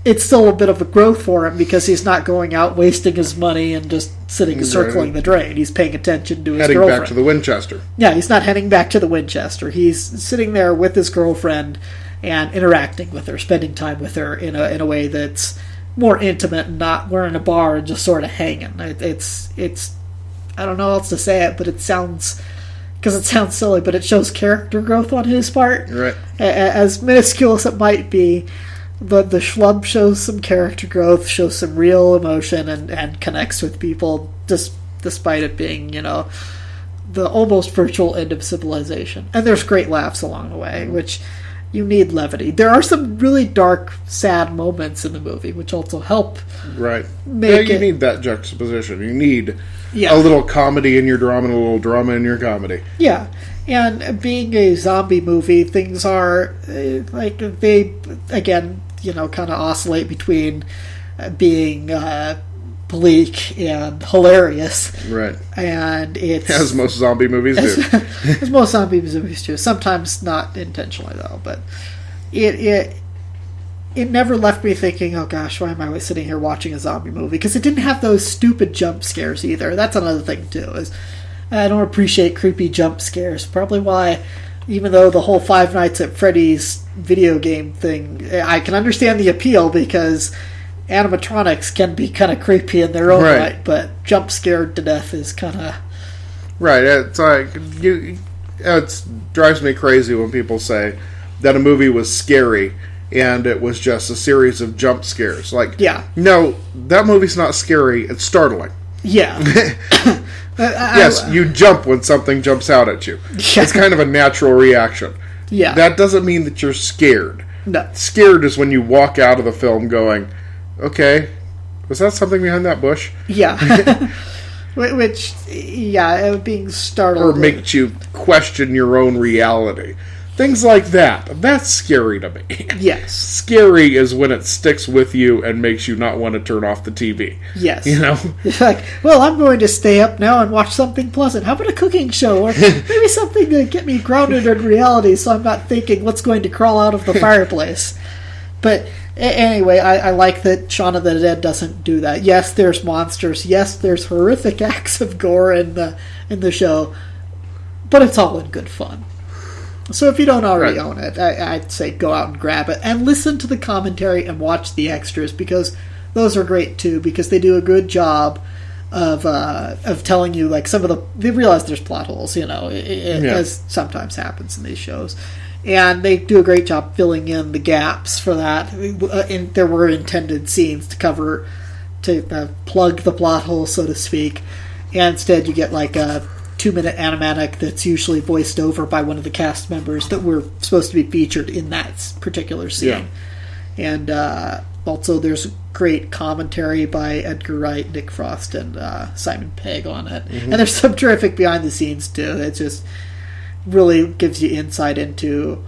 it's still a bit of a growth for him, because he's not going out wasting his money and just sitting circling the drain. He's paying attention to his girlfriend. Heading back to the Winchester. Yeah, he's not heading back to the Winchester. He's sitting there with his girlfriend and interacting with her, spending time with her in a way that's more intimate, and not we're in a bar and just sort of hanging. It's I don't know how else to say it, but it sounds silly, but it shows character growth on his part. Right. As minuscule as it might be, the schlub shows some character growth, shows some real emotion, and connects with people, despite it being, the almost virtual end of civilization. And there's great laughs along the way, which you need levity. There are some really dark, sad moments in the movie, which also help make you need that juxtaposition. You need a little comedy in your drama and a little drama in your comedy. Yeah. And being a zombie movie, things are, they, again, kind of oscillate between being bleak and hilarious. Right. And it's... As most zombie movies do. As most zombie movies do. Sometimes not intentionally, though. But it never left me thinking, oh gosh, why am I sitting here watching a zombie movie? Because it didn't have those stupid jump scares either. That's another thing, too, is I don't appreciate creepy jump scares. Probably why even though the whole Five Nights at Freddy's video game thing, I can understand the appeal because animatronics can be kind of creepy in their own right, but jump scared to death is kind of... Right, it's like, it drives me crazy when people say that a movie was scary and it was just a series of jump scares. Like, no, that movie's not scary, it's startling. Yeah. Yes, you jump when something jumps out at you. Yeah. It's kind of a natural reaction. Yeah. That doesn't mean that you're scared. No. Scared is when you walk out of the film going, okay, was that something behind that bush? Yeah. Which, being startled. Or makes you question your own reality. Things like that. That's scary to me. Yes. Scary is when it sticks with you and makes you not want to turn off the TV. Yes. You know? It's like, well, I'm going to stay up now and watch something pleasant. How about a cooking show? Or maybe something to get me grounded in reality so I'm not thinking what's going to crawl out of the fireplace. But anyway, I like that Shaun of the Dead doesn't do that. Yes, there's monsters. Yes, there's horrific acts of gore in the show. But it's all in good fun. So if you don't already own it, I'd say go out and grab it. And listen to the commentary and watch the extras, because those are great too, because they do a good job of telling you, like, some of the... They realize there's plot holes, as sometimes happens in these shows. And they do a great job filling in the gaps for that. There were intended scenes to plug the plot hole, so to speak. And instead you get like a 2-minute animatic that's usually voiced over by one of the cast members that were supposed to be featured in that particular scene. Yeah. And also there's great commentary by Edgar Wright, Nick Frost, and Simon Pegg on it. Mm-hmm. And there's some terrific behind the scenes too. It just really gives you insight into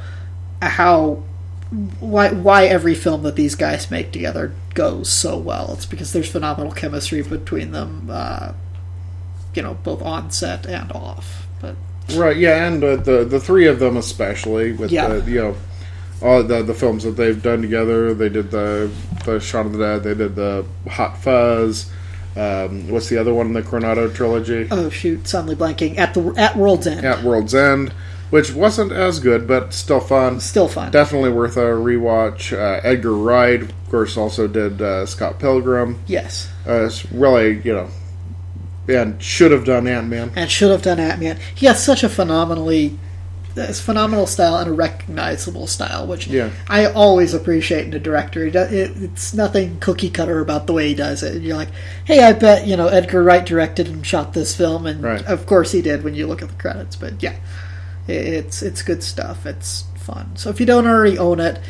why every film that these guys make together goes so well. It's because there's phenomenal chemistry between them, both on set and off. But right, yeah, and the three of them especially with all the films that they've done together. They did the Shaun of the Dead. They did the Hot Fuzz. What's the other one in the Coronado trilogy? Oh shoot, suddenly blanking. At World's End. At World's End, which wasn't as good, but still fun. Still fun. Definitely worth a rewatch. Edgar Wright, of course, also did Scott Pilgrim. Yes. It's really, and should have done Ant-Man. He has such a phenomenal style and a recognizable style, which I always appreciate in a director. It's nothing cookie cutter about the way he does it. You're like, hey, I bet Edgar Wright directed and shot this film, and of course he did when you look at the credits. But yeah, it's good stuff. It's fun. So if you don't already own it,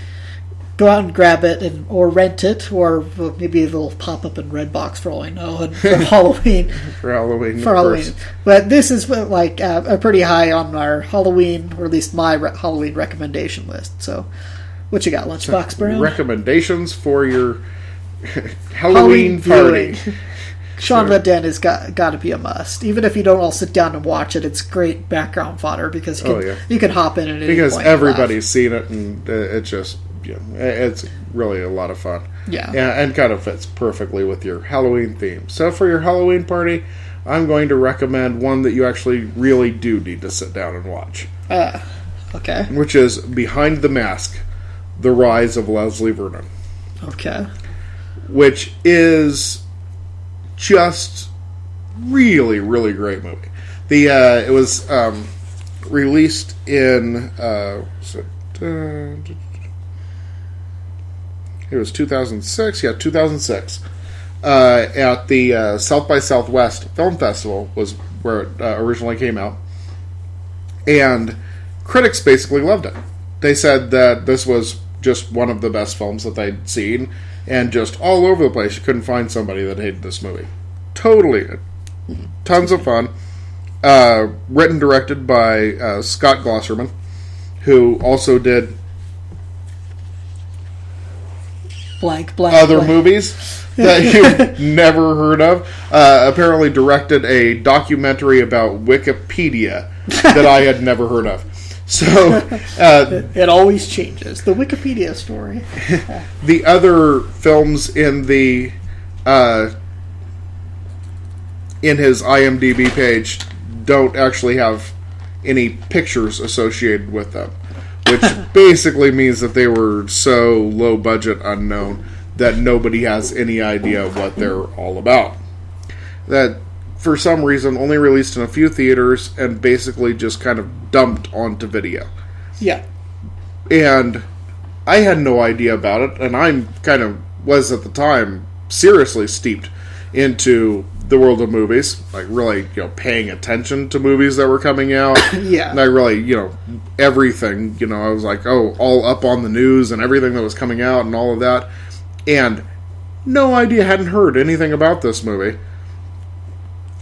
go out and grab it, or rent it, or maybe it'll pop up in Redbox for all I know, and for Halloween. for Halloween. But this is like a pretty high on our Halloween, or at least my Halloween recommendation list. So, what you got, Lunchbox Brown? Recommendations for your Halloween party. Shaun of the Dead has got to be a must. Even if you don't all sit down and watch it, it's great background fodder, because you can hop in at any point. Because everybody's seen it, and it's just... it's really a lot of fun. Yeah, and kind of fits perfectly with your Halloween theme. So for your Halloween party, I'm going to recommend one that you actually really do need to sit down and watch. Okay. Which is Behind the Mask, The Rise of Leslie Vernon. Okay. Which is just really, really great movie. It was released in... it was 2006. Yeah, 2006. At the South by Southwest Film Festival was where it originally came out. And critics basically loved it. They said that this was just one of the best films that they'd seen. And just all over the place, you couldn't find somebody that hated this movie. Totally. Tons of fun. Written, directed by Scott Glosserman, who also did... other movies that you've never heard of. Apparently directed a documentary about Wikipedia that I had never heard of. So it always changes. The Wikipedia story. The other films in the in his IMDb page don't actually have any pictures associated with them, which basically means that they were so low budget unknown that nobody has any idea what they're all about. That, for some reason, only released in a few theaters and basically just kind of dumped onto video. Yeah. And I had no idea about it, and I kind of was at the time seriously steeped into the world of movies, like really, paying attention to movies that were coming out. Yeah. And I really, everything, I was like, all up on the news and everything that was coming out and all of that. And no idea, hadn't heard anything about this movie.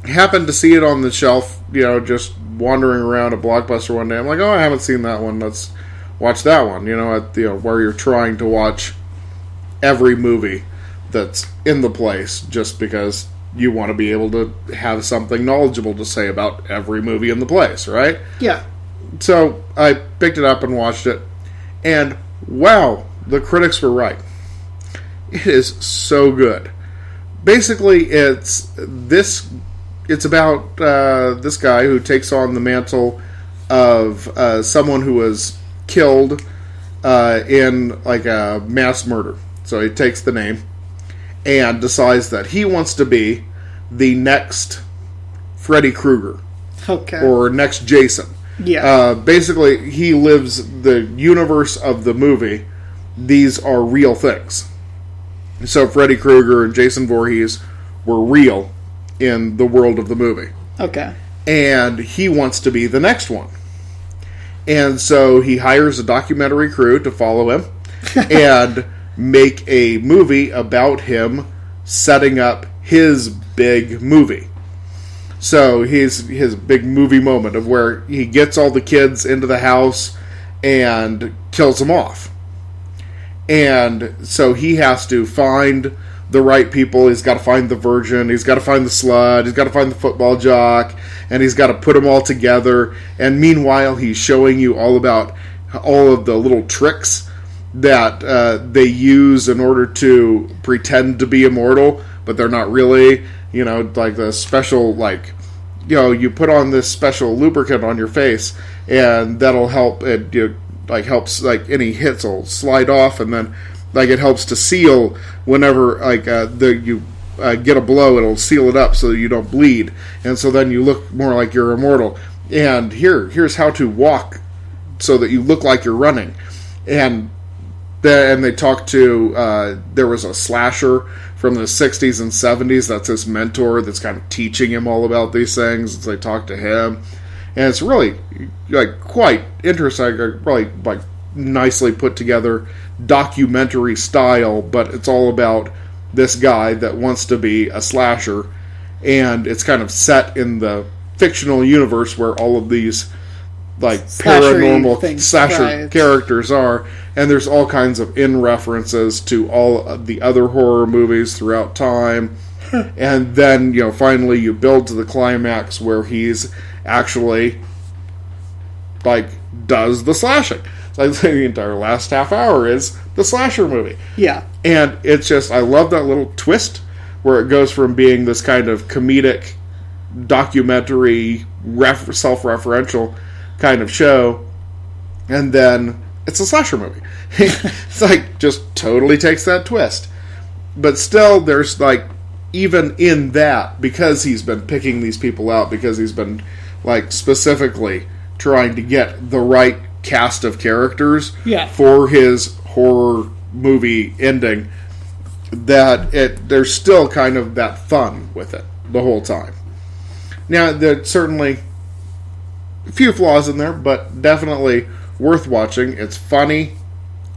Happened to see it on the shelf, just wandering around a Blockbuster one day. I'm like, I haven't seen that one. Let's watch that one. Where you're trying to watch every movie that's in the place just because you want to be able to have something knowledgeable to say about every movie in the place, right? Yeah. So I picked it up and watched it, and wow, the critics were right. It is so good. Basically, it's about this guy who takes on the mantle of someone who was killed in like a mass murder. So he takes the name and decides that he wants to be the next Freddy Krueger. Okay. Or next Jason. Yeah. Basically, he lives the universe of the movie. These are real things. So Freddy Krueger and Jason Voorhees were real in the world of the movie. Okay. And he wants to be the next one. And so he hires a documentary crew to follow him and make a movie about him setting up his big movie. So his big movie moment of where he gets all the kids into the house and kills them off. And so he has to find the right people. He's got to find the virgin. He's got to find the slut. He's got to find the football jock. And he's got to put them all together. And meanwhile, he's showing you all about all of the little tricks that they use in order to pretend to be immortal, but they're not really. Like the special, you put on this special lubricant on your face, and that'll help. It helps, any hits will slide off, and then it helps to seal whenever you get a blow. It'll seal it up so that you don't bleed, and so then you look more like you're immortal. And here's how to walk so that you look like you're running, and they talked to, there was a slasher from the 60s and 70s that's his mentor that's kind of teaching him all about these things. So they talked to him. And it's really, quite interesting, really, nicely put together documentary style, but it's all about this guy that wants to be a slasher. And it's kind of set in the fictional universe where all of these paranormal slasher characters are, and there's all kinds of references to all of the other horror movies throughout time. And then finally you build to the climax where he's actually does the slashing. It's the entire last half hour is the slasher movie. Yeah. And it's just, I love that little twist where it goes from being this kind of comedic documentary self-referential kind of show, and then it's a slasher movie. It's just totally takes that twist. But still, there's even in that, because he's been picking these people out, because he's been specifically trying to get the right cast of characters for his horror movie ending, that there's still kind of that fun with it the whole time. Now, there's certainly a few flaws in there, but definitely worth watching. It's funny,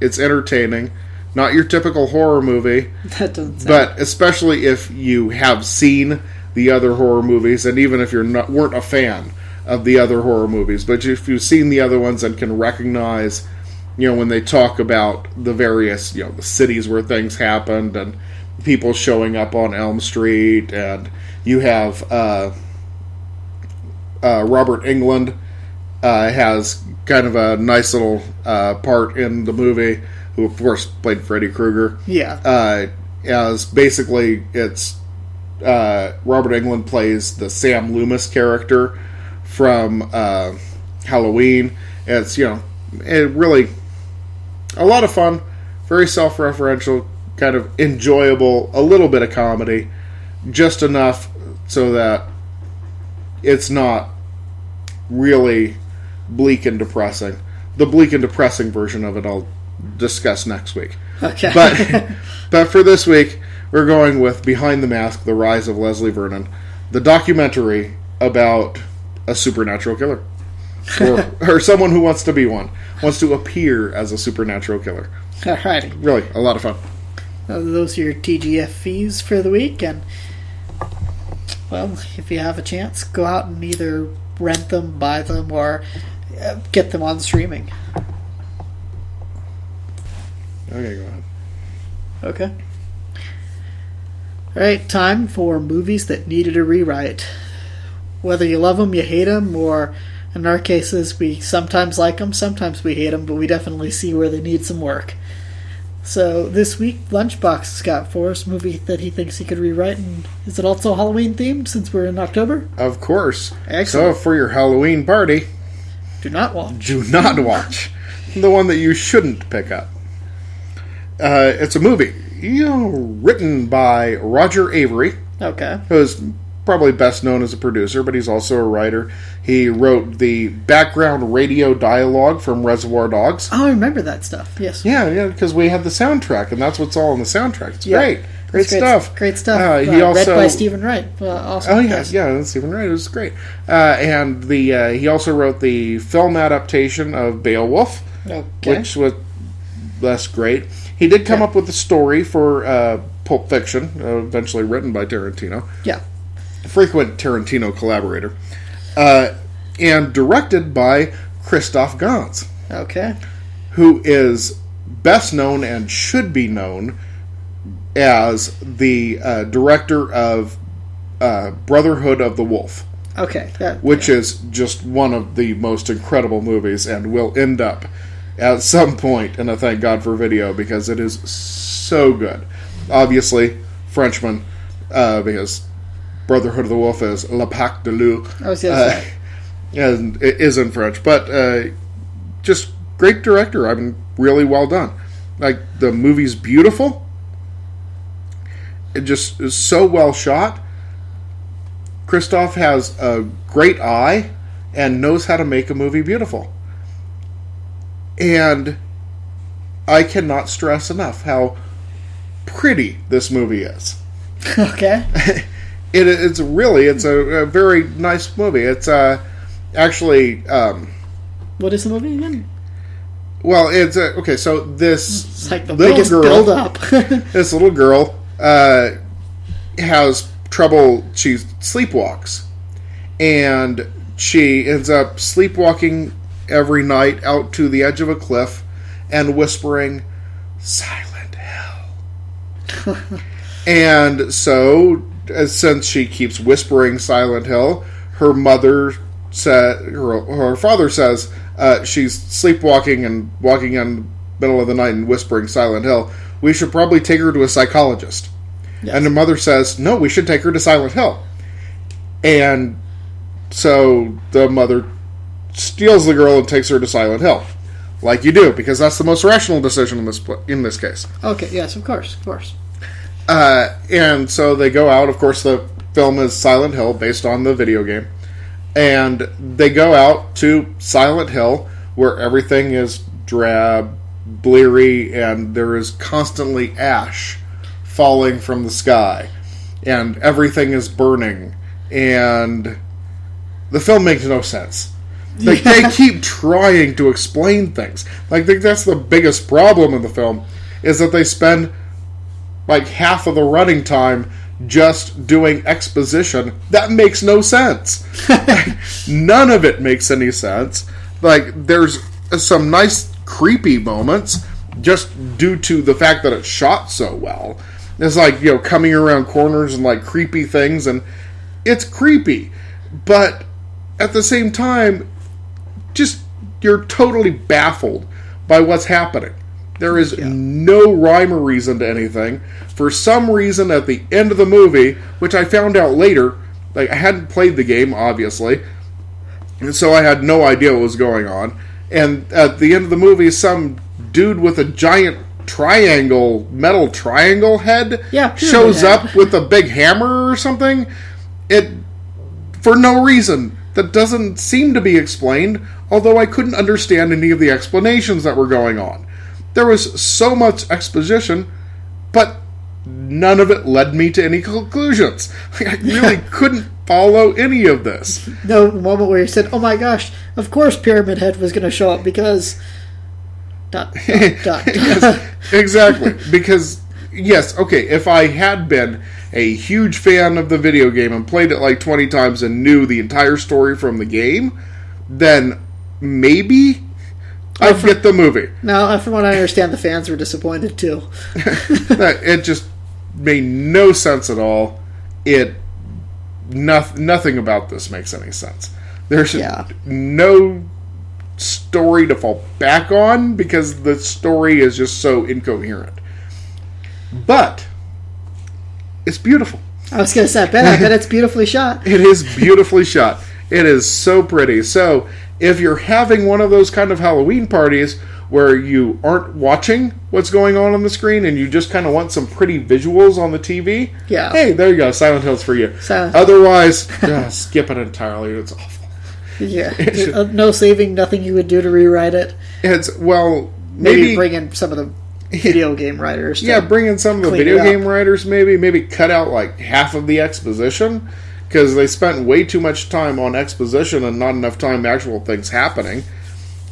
it's entertaining, not your typical horror movie. That doesn't sound... But especially if you have seen the other horror movies, and even if weren't a fan of the other horror movies, but if you've seen the other ones and can recognize, when they talk about the various, the cities where things happened and people showing up on Elm Street, and you have Robert Englund has kind of a nice little part in the movie, who of course played Freddy Krueger. Yeah. As basically it's Robert Englund plays the Sam Loomis character from Halloween. It's, it really a lot of fun, very self-referential, kind of enjoyable, a little bit of comedy, just enough so that it's not really bleak and depressing. The bleak and depressing version of it I'll discuss next week. Okay. But for this week, we're going with Behind the Mask, The Rise of Leslie Vernon, the documentary about a supernatural killer. Or someone who wants to be one. Wants to appear as a supernatural killer. Alrighty. Really, a lot of fun. Those are your TGFVs for the week, and well, if you have a chance, go out and either rent them, buy them, or get them on streaming. Okay, go ahead. Okay. Alright, time for movies that needed a rewrite. Whether you love them, you hate them, or in our cases, we sometimes like them, sometimes we hate them, but we definitely see where they need some work. So this week, Lunchbox has got for us a movie that he thinks he could rewrite. And is it also Halloween themed since we're in October? Of course. Excellent. So for your Halloween party, do not watch the one that you shouldn't pick up. It's a movie, written by Roger Avery. Okay. Who's probably best known as a producer, but he's also a writer. He wrote the background radio dialogue from Reservoir Dogs. Oh, I remember that stuff. Yes. Yeah, because we had the soundtrack, and that's what's all in the soundtrack. It's great stuff. Great stuff. He also read by Stephen Wright. Awesome. Oh yeah, Stephen Wright. It was great. And he also wrote the film adaptation of Beowulf, which was less great. He did come up with the story for Pulp Fiction, eventually written by Tarantino. Yeah. Frequent Tarantino collaborator. And directed by Christoph Gans. Okay. Who is best known and should be known as the director of Brotherhood of the Wolf. Okay. Which is just one of the most incredible movies and will end up at some point in a Thank God for Video because it is so good. Obviously, Frenchman, because Brotherhood of the Wolf is Le Pacte de Loup. I was going to say. And it is in French. But just great director. I mean, really well done. Like, the movie's beautiful. It just is so well shot. Christoph has a great eye and knows how to make a movie beautiful. And I cannot stress enough how pretty this movie is. Okay. It's a very nice movie. It's actually... what is the movie again? Well, it's... okay, so it's like the biggest build-up. This little girl has trouble... She sleepwalks. And she ends up sleepwalking every night out to the edge of a cliff and whispering, "Silent Hill." And so... since she keeps whispering Silent Hill, her mother her father says she's sleepwalking and walking in the middle of the night and whispering Silent Hill. We should probably take her to a psychologist. Yes. And the mother says, no, we should take her to Silent Hill. And so the mother steals the girl and takes her to Silent Hill. Like you do, because that's the most rational decision in this case. Okay, yes, of course. And so they go out. Of course, the film is Silent Hill, based on the video game. And they go out to Silent Hill, where everything is drab, bleary, and there is constantly ash falling from the sky. And everything is burning. And the film makes no sense. Like, they keep trying to explain things. Like, I think that's the biggest problem in the film, is that they spend like half of the running time just doing exposition that makes no sense. None of it makes any sense. Like, there's some nice creepy moments just due to the fact that it's shot so well. It's like, coming around corners and like creepy things, and it's creepy. But at the same time, just you're totally baffled by what's happening. There is no rhyme or reason to anything. For some reason, at the end of the movie, which I found out later, like, I hadn't played the game, obviously, And so I had no idea what was going on. And at the end of the movie, some dude with a giant metal triangle head shows up with a big hammer or something. For no reason. That doesn't seem to be explained, although I couldn't understand any of the explanations that were going on. There was so much exposition, but none of it led me to any conclusions. I really couldn't follow any of this. No moment where you said, oh my gosh, of course Pyramid Head was going to show up because... ... Yes, exactly. Because, yes, okay, if I had been a huge fan of the video game and played it like 20 times and knew the entire story from the game, then maybe I'd get the movie. No, from what I understand, the fans were disappointed too. It just made no sense at all. Nothing about this makes any sense. There's no story to fall back on because the story is just so incoherent. But it's beautiful. I was going to say, I bet it's beautifully shot. It is beautifully shot. It is so pretty. So if you're having one of those kind of Halloween parties where you aren't watching what's going on the screen and you just kind of want some pretty visuals on the TV, hey, there you go. Silent Hill's for you. Otherwise, skip it entirely. It's awful. Yeah. No saving, nothing you would do to rewrite it. Maybe bring in some of the video game writers. Bring in some of the video game writers, maybe cut out like half of the exposition, because they spent way too much time on exposition and not enough time actual things happening.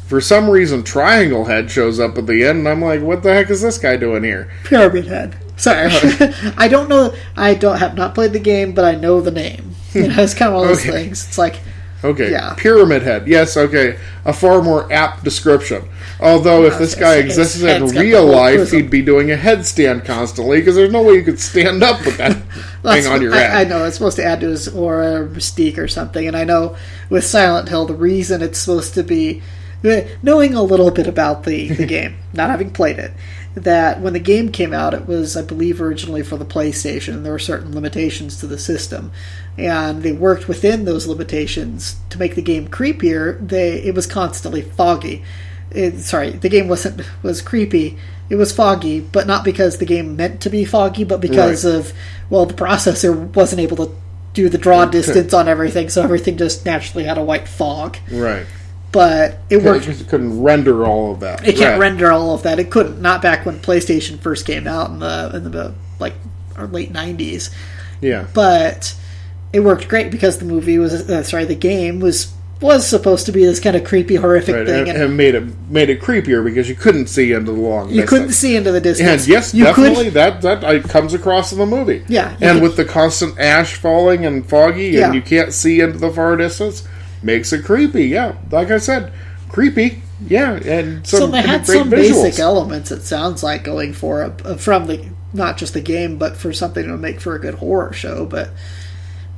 For some reason, Triangle Head shows up at the end, and I'm like, what the heck is this guy doing here? Pyramid Head. Sorry. I don't know. I have not played the game, but I know the name. It's kind of one of those things. It's like... Okay, Pyramid Head. Yes, okay. A far more apt description. Although if this guy existed in real life, he'd be doing a headstand constantly, because there's no way you could stand up with that thing on your head. I know, it's supposed to add to his aura or mystique or something, and I know with Silent Hill, the reason it's supposed to be... Knowing a little bit about the game, not having played it, that when the game came out, it was, I believe, originally for the PlayStation, and there were certain limitations to the system. And they worked within those limitations to make the game creepier. It was constantly foggy. The game was creepy. It was foggy, but not because the game meant to be foggy, but because of, the processor wasn't able to do the draw distance on everything, so everything just naturally had a white fog. Right. But it worked. It couldn't render all of that. It can't render all of that. It couldn't. Not back when PlayStation first came out in the late 90s. Yeah. But it worked great because the game was supposed to be this kind of creepy, horrific thing, and made it creepier because you couldn't see into the long distance. You couldn't see into the distance. And yes, definitely that comes across in the movie. Yeah. And with the constant ash falling and foggy, and you can't see into the far distance. Makes it creepy, yeah. Like I said, creepy, yeah. And so they had great some visuals. basic elements, it sounds like, going for from the not just the game, but for something to make for a good horror show. But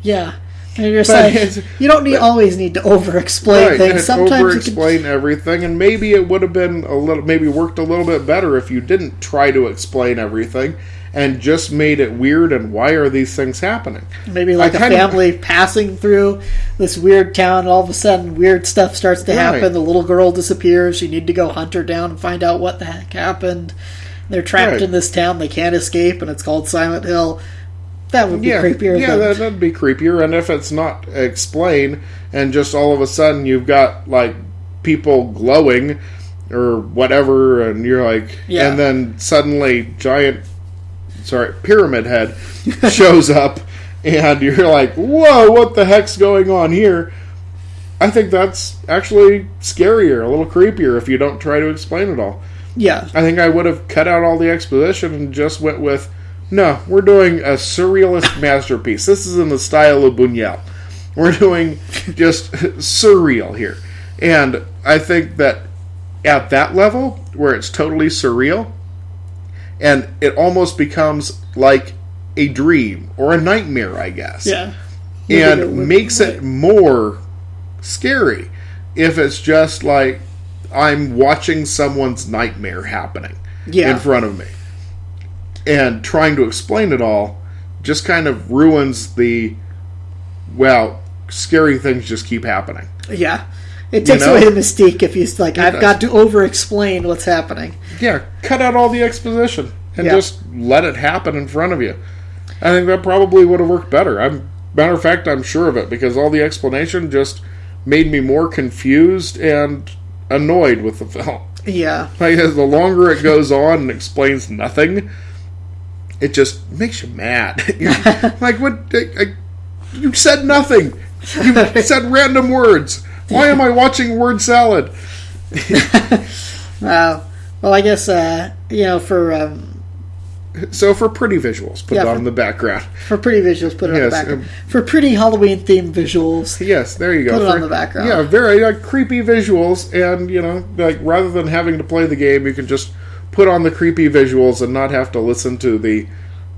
yeah, and you're saying you don't always need to over-explain things. Sometimes over-explain everything, and maybe it would have been worked a little bit better if you didn't try to explain everything. And just made it weird, and why are these things happening? Maybe a family passing through this weird town, and all of a sudden weird stuff starts to happen. The little girl disappears. You need to go hunt her down and find out what the heck happened. They're trapped in this town. They can't escape, and it's called Silent Hill. That would be creepier. Yeah, that'd be creepier. And if it's not explained, and just all of a sudden you've got, people glowing or whatever, and you're like... Yeah. And then suddenly Pyramid Head shows up, and you're like, whoa, what the heck's going on here? I think that's actually scarier, a little creepier, if you don't try to explain it all. Yeah. I think I would have cut out all the exposition and just went with, no, we're doing a surrealist masterpiece. This is in the style of Buñuel. We're doing just surreal here. And I think that at that level, where it's totally surreal, and it almost becomes like a dream or a nightmare, I guess. Yeah. And makes it more scary if it's just like I'm watching someone's nightmare happening in front of me. And trying to explain it all just kind of ruins scary things just keep happening. Yeah. It takes away the mystique if you like, I've got to over-explain what's happening. Yeah, cut out all the exposition and just let it happen in front of you. I think that probably would have worked better. Matter of fact, I'm sure of it, because all the explanation just made me more confused and annoyed with the film. Yeah. Like, the longer it goes on and explains nothing, it just makes you mad. Like, what? You said nothing. You said random words. Why am I watching word salad? Well, I guess, for... So for pretty visuals, put it on in the background. For pretty visuals, put it on the background. For pretty Halloween-themed visuals... Yes, there you go. Put it on the background. Yeah, very creepy visuals, and, rather than having to play the game, you can just put on the creepy visuals and not have to listen to the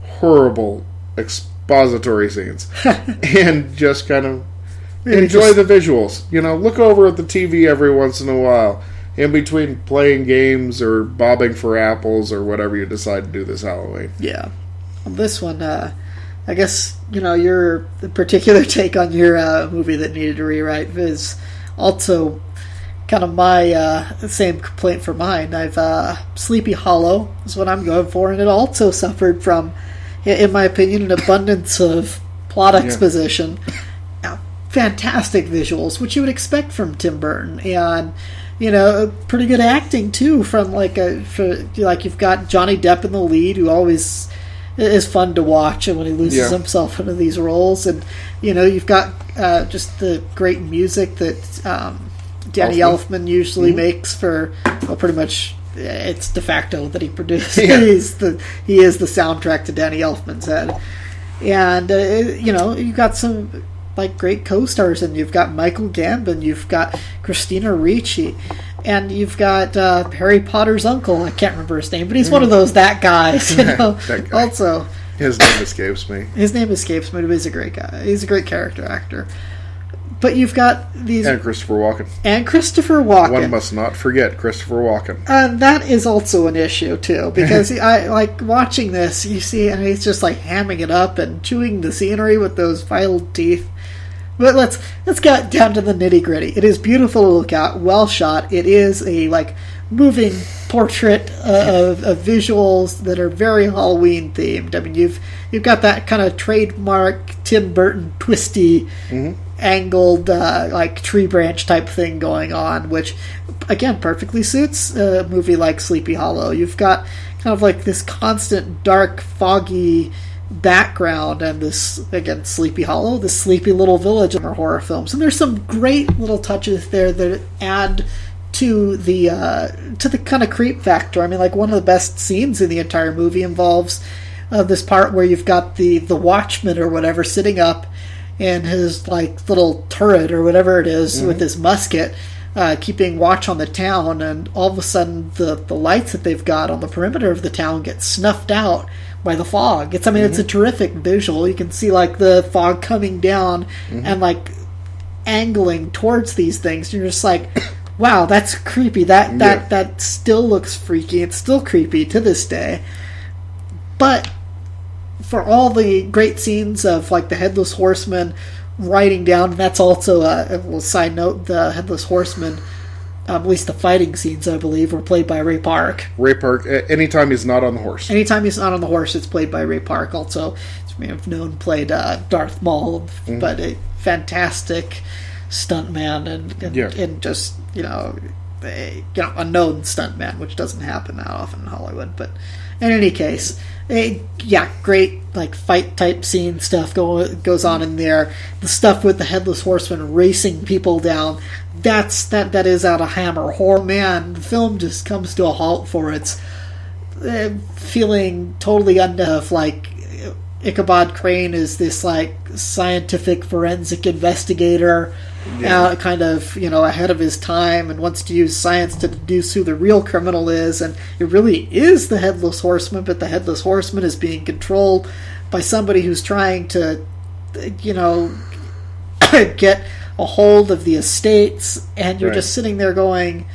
horrible expository scenes. And just kind of enjoy the visuals. Look over at the TV every once in a while, in between playing games or bobbing for apples or whatever you decide to do this Halloween. Yeah. This one, I guess, your particular take on your movie that needed a rewrite is also kind of my same complaint for mine. Sleepy Hollow is what I'm going for, and it also suffered from, in my opinion, an abundance of plot exposition. Fantastic visuals, which you would expect from Tim Burton, and pretty good acting too. From you've got Johnny Depp in the lead, who always is fun to watch, and when he loses himself into these roles, and you've got just the great music that Danny Elfman usually makes for pretty much. It's de facto that he produces. Yeah. He is the soundtrack to Danny Elfman's head, and you've got some great co-stars, and you've got Michael Gambon, you've got Christina Ricci, and you've got Harry Potter's uncle. I can't remember his name, but he's one of those guys. That guy. Also, his name escapes me. But he's a great guy. He's a great character actor. But you've got these... And Christopher Walken. One must not forget Christopher Walken. And that is also an issue, too, because I like watching this, you see, and he's just hamming it up and chewing the scenery with those filed teeth. But let's get down to the nitty-gritty. It is beautiful to look at, well shot. It is a, moving portrait of visuals that are very Halloween themed. I mean, you've got that kind of trademark Tim Burton twisty, angled tree branch type thing going on, which again perfectly suits a movie like Sleepy Hollow. You've got kind of this constant dark, foggy background, and this again Sleepy Hollow, this sleepy little village in our horror films, and there's some great little touches there that add to the kind of creep factor. I mean, one of the best scenes in the entire movie involves this part where you've got the watchman or whatever sitting up in his little turret or whatever it is with his musket, keeping watch on the town, and all of a sudden the lights that they've got on the perimeter of the town get snuffed out by the fog. It's a terrific visual. You can see the fog coming down and angling towards these things. You're just wow, that's creepy. That still looks freaky. It's still creepy to this day. But for all the great scenes of the Headless Horseman riding down, and that's also a little side note, the Headless Horseman, at least the fighting scenes, I believe, were played by Ray Park. Anytime he's not on the horse. It's played by Ray Park. Also, as you may have known, played Darth Maul, but a fantastic stuntman and just a known stuntman, which doesn't happen that often in Hollywood. But in any case, great fight type scene stuff goes on in there. The stuff with the Headless Horseman racing people down, that is out of Hammer horror. Man, the film just comes to a halt for its feeling totally enough. Ichabod Crane is this scientific forensic investigator, kind of ahead of his time, and wants to use science to deduce who the real criminal is, and it really is the Headless Horseman, but the Headless Horseman is being controlled by somebody who's trying to get a hold of the estates, and you're just sitting there going,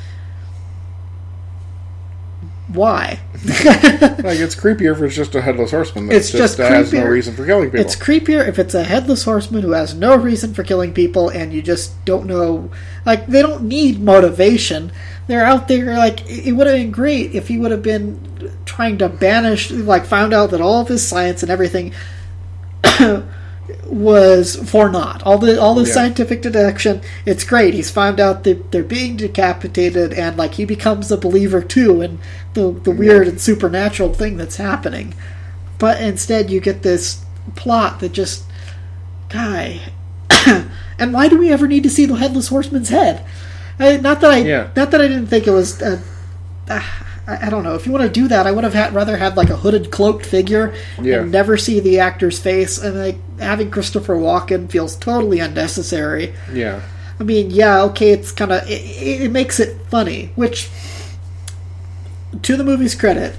Why? Like, it's creepier if it's just a headless horseman that has no reason for killing people. It's creepier if it's a headless horseman who has no reason for killing people, and you just don't know. Like, they don't need motivation. They're out there, like, it would have been great if he would have been trying to banish, like, found out that all of his science and everything was for naught. All the scientific deduction, it's great. He's found out that they're being decapitated, and, like, he becomes a believer, too, in the weird and supernatural thing that's happening. But instead, you get this plot that just... Guy... And why do we ever need to see the Headless Horseman's head? Not that I didn't think it was... I don't know. If you want to do that, I would have rather had like a hooded, cloaked figure and never see the actor's face. And like having Christopher Walken feels totally unnecessary. Yeah. I mean, yeah, okay, it's kind of it makes it funny, which to the movie's credit,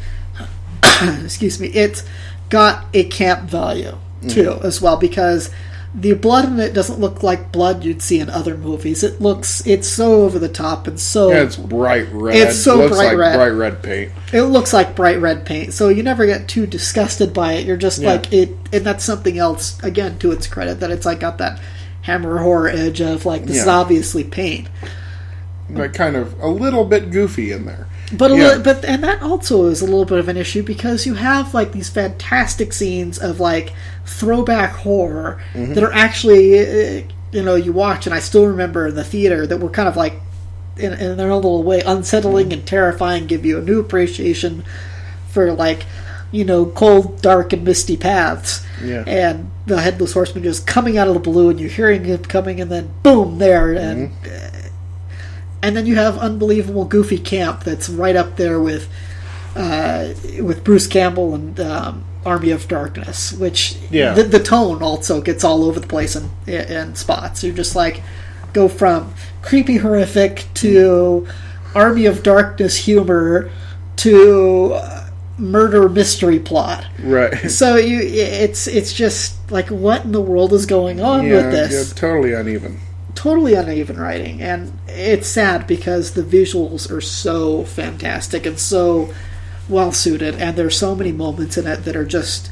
excuse me, it's got a camp value too as well, because the blood in it doesn't look like blood you'd see in other movies. It's so over the top and so... Yeah, it's bright red. It's so it looks bright like red. bright red paint. It looks like bright red paint, so you never get too disgusted by it. You're just like, it, and that's something else, again, to its credit, that it's like got that Hammer horror edge of like, this is obviously paint. But kind of a little bit goofy in there. But and that also is a little bit of an issue, because you have like these fantastic scenes of like throwback horror that are actually, you watch, and I still remember in the theater that were kind of like in their own little way unsettling and terrifying, give you a new appreciation for like, cold, dark, and misty paths. Yeah. And the Headless Horseman just coming out of the blue, and you're hearing him coming, and then boom, there, and then you have unbelievable goofy camp that's right up there with Bruce Campbell and Army of Darkness, which the tone also gets all over the place in spots. You just like go from creepy, horrific to Army of Darkness humor to murder mystery plot. Right. So it's just like, what in the world is going on with this? Yeah, totally uneven. Totally uneven writing, and it's sad because the visuals are so fantastic and so well suited, and there's so many moments in it that are just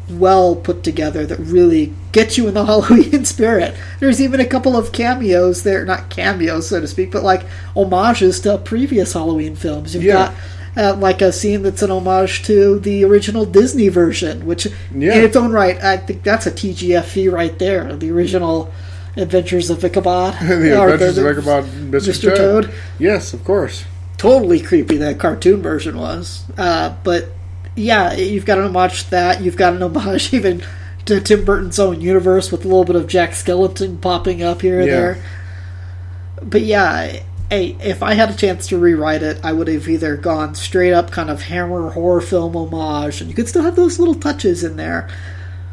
well put together that really get you in the Halloween spirit. There's even a couple of cameos there, not cameos so to speak, but like homages to previous Halloween films. You've got like a scene that's an homage to the original Disney version, which in its own right, I think that's a TGFV right there, the original Adventures of Ichabod. The Adventures of Ichabod and Mr. Toad. Yes, of course. Totally creepy, that cartoon version was. But, yeah, you've got an homage to that. You've got an homage even to Tim Burton's own universe with a little bit of Jack Skellington popping up here and there. But, yeah, if I had a chance to rewrite it, I would have either gone straight up kind of Hammer horror film homage, and you could still have those little touches in there.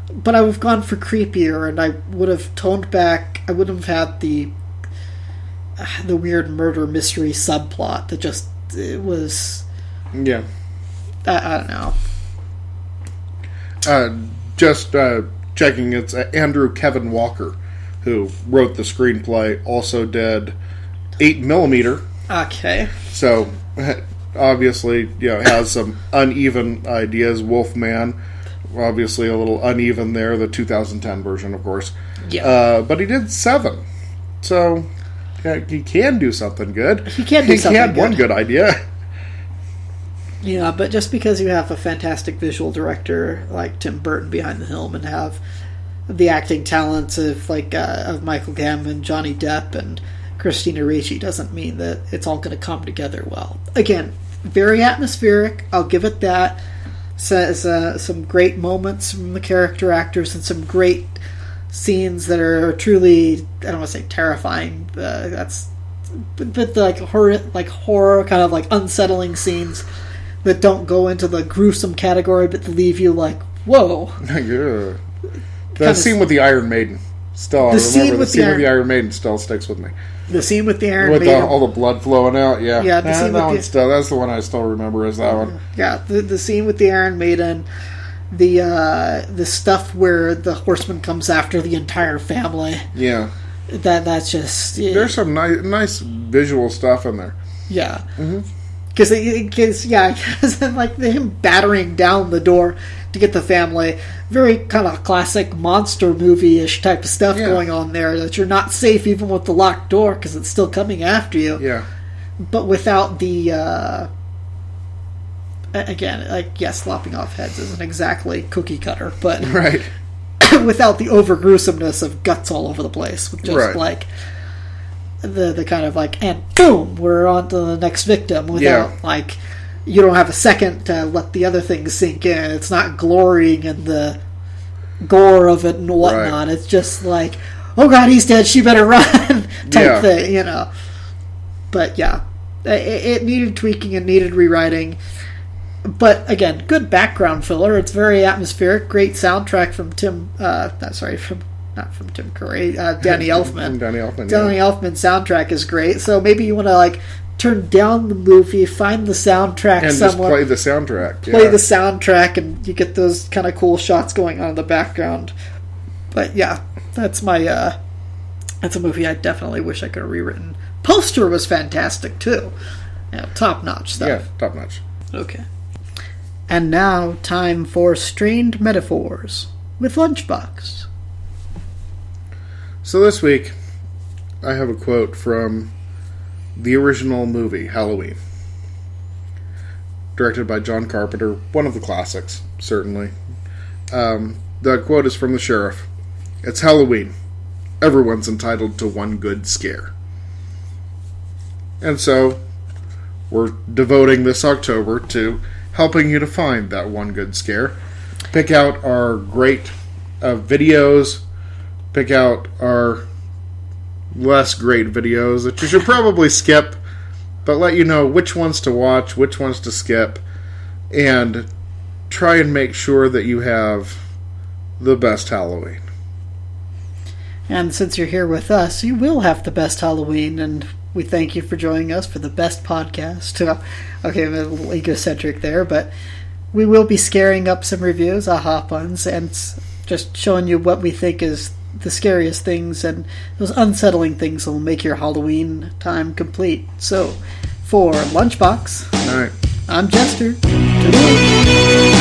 But I would have gone for creepier, and I would have toned back. I wouldn't have had the weird murder mystery subplot that just it was. Yeah. I don't know. Just checking. It's Andrew Kevin Walker who wrote the screenplay. Also did 8mm. Okay. So obviously, has some uneven ideas. Wolfman. Obviously a little uneven there, the 2010 version, of course. Yeah. But he did 7. So, he can do something good. He can do something good. He had one good idea. Yeah, but just because you have a fantastic visual director like Tim Burton behind the helm and have the acting talents of Michael Gambon, Johnny Depp, and Christina Ricci doesn't mean that it's all going to come together well. Again, very atmospheric. I'll give it that. Says some great moments from the character actors and some great scenes that are truly, I don't want to say terrifying, but like horror kind of like unsettling scenes that don't go into the gruesome category but leave you like, whoa. Yeah. That scene with the Iron Maiden still, the scene with the Iron Maiden still sticks with me. The scene with the Iron Maiden. With all the blood flowing out, yeah. Yeah, the scene that's the one I still remember is that one. Yeah, the scene with the Iron Maiden, the stuff where the horseman comes after the entire family. Yeah. That's just... There's some nice visual stuff in there. Yeah. Because like him battering down the door to get the family, very kind of classic monster movie-ish type of stuff going on there, that you're not safe even with the locked door because it's still coming after you. Yeah. But without the, again, like, yes, lopping off heads isn't exactly cookie cutter, but Right. without the over gruesomeness of guts all over the place, with just like the kind of like, and boom, we're on to the next victim, without like, you don't have a second to let the other things sink in. It's not glorying in the gore of it and whatnot. It's just like, oh god, he's dead, she better run type thing, you know. But yeah, it needed tweaking, it needed rewriting. But again, good background filler. It's very atmospheric. Great soundtrack from not from Tim Curry, Danny Elfman. Danny Elfman's soundtrack is great. So maybe you want to like turn down the movie, find the soundtrack and somewhere, just play the soundtrack. Play the soundtrack, and you get those kind of cool shots going on in the background. But yeah, that's a movie I definitely wish I could have rewritten. Poster was fantastic too. Top notch stuff. Yeah, top notch. Okay. And now, time for Strained Metaphors with Lunchbox. So this week, I have a quote from the original movie, Halloween. Directed by John Carpenter, one of the classics, certainly. The quote is from the sheriff. It's Halloween. Everyone's entitled to one good scare. And so, we're devoting this October to helping you to find that one good scare. Pick out our great videos. Pick out our less great videos that you should probably skip, but let you know which ones to watch, which ones to skip, and try and make sure that you have the best Halloween. And since you're here with us, you will have the best Halloween, and we thank you for joining us for the best podcast. Okay, I'm a little egocentric there, but we will be scaring up some reviews, puns, and just showing you what we think is the scariest things and those unsettling things that will make your Halloween time complete. So, for Lunchbox, all right, I'm Jester. Toodaloo.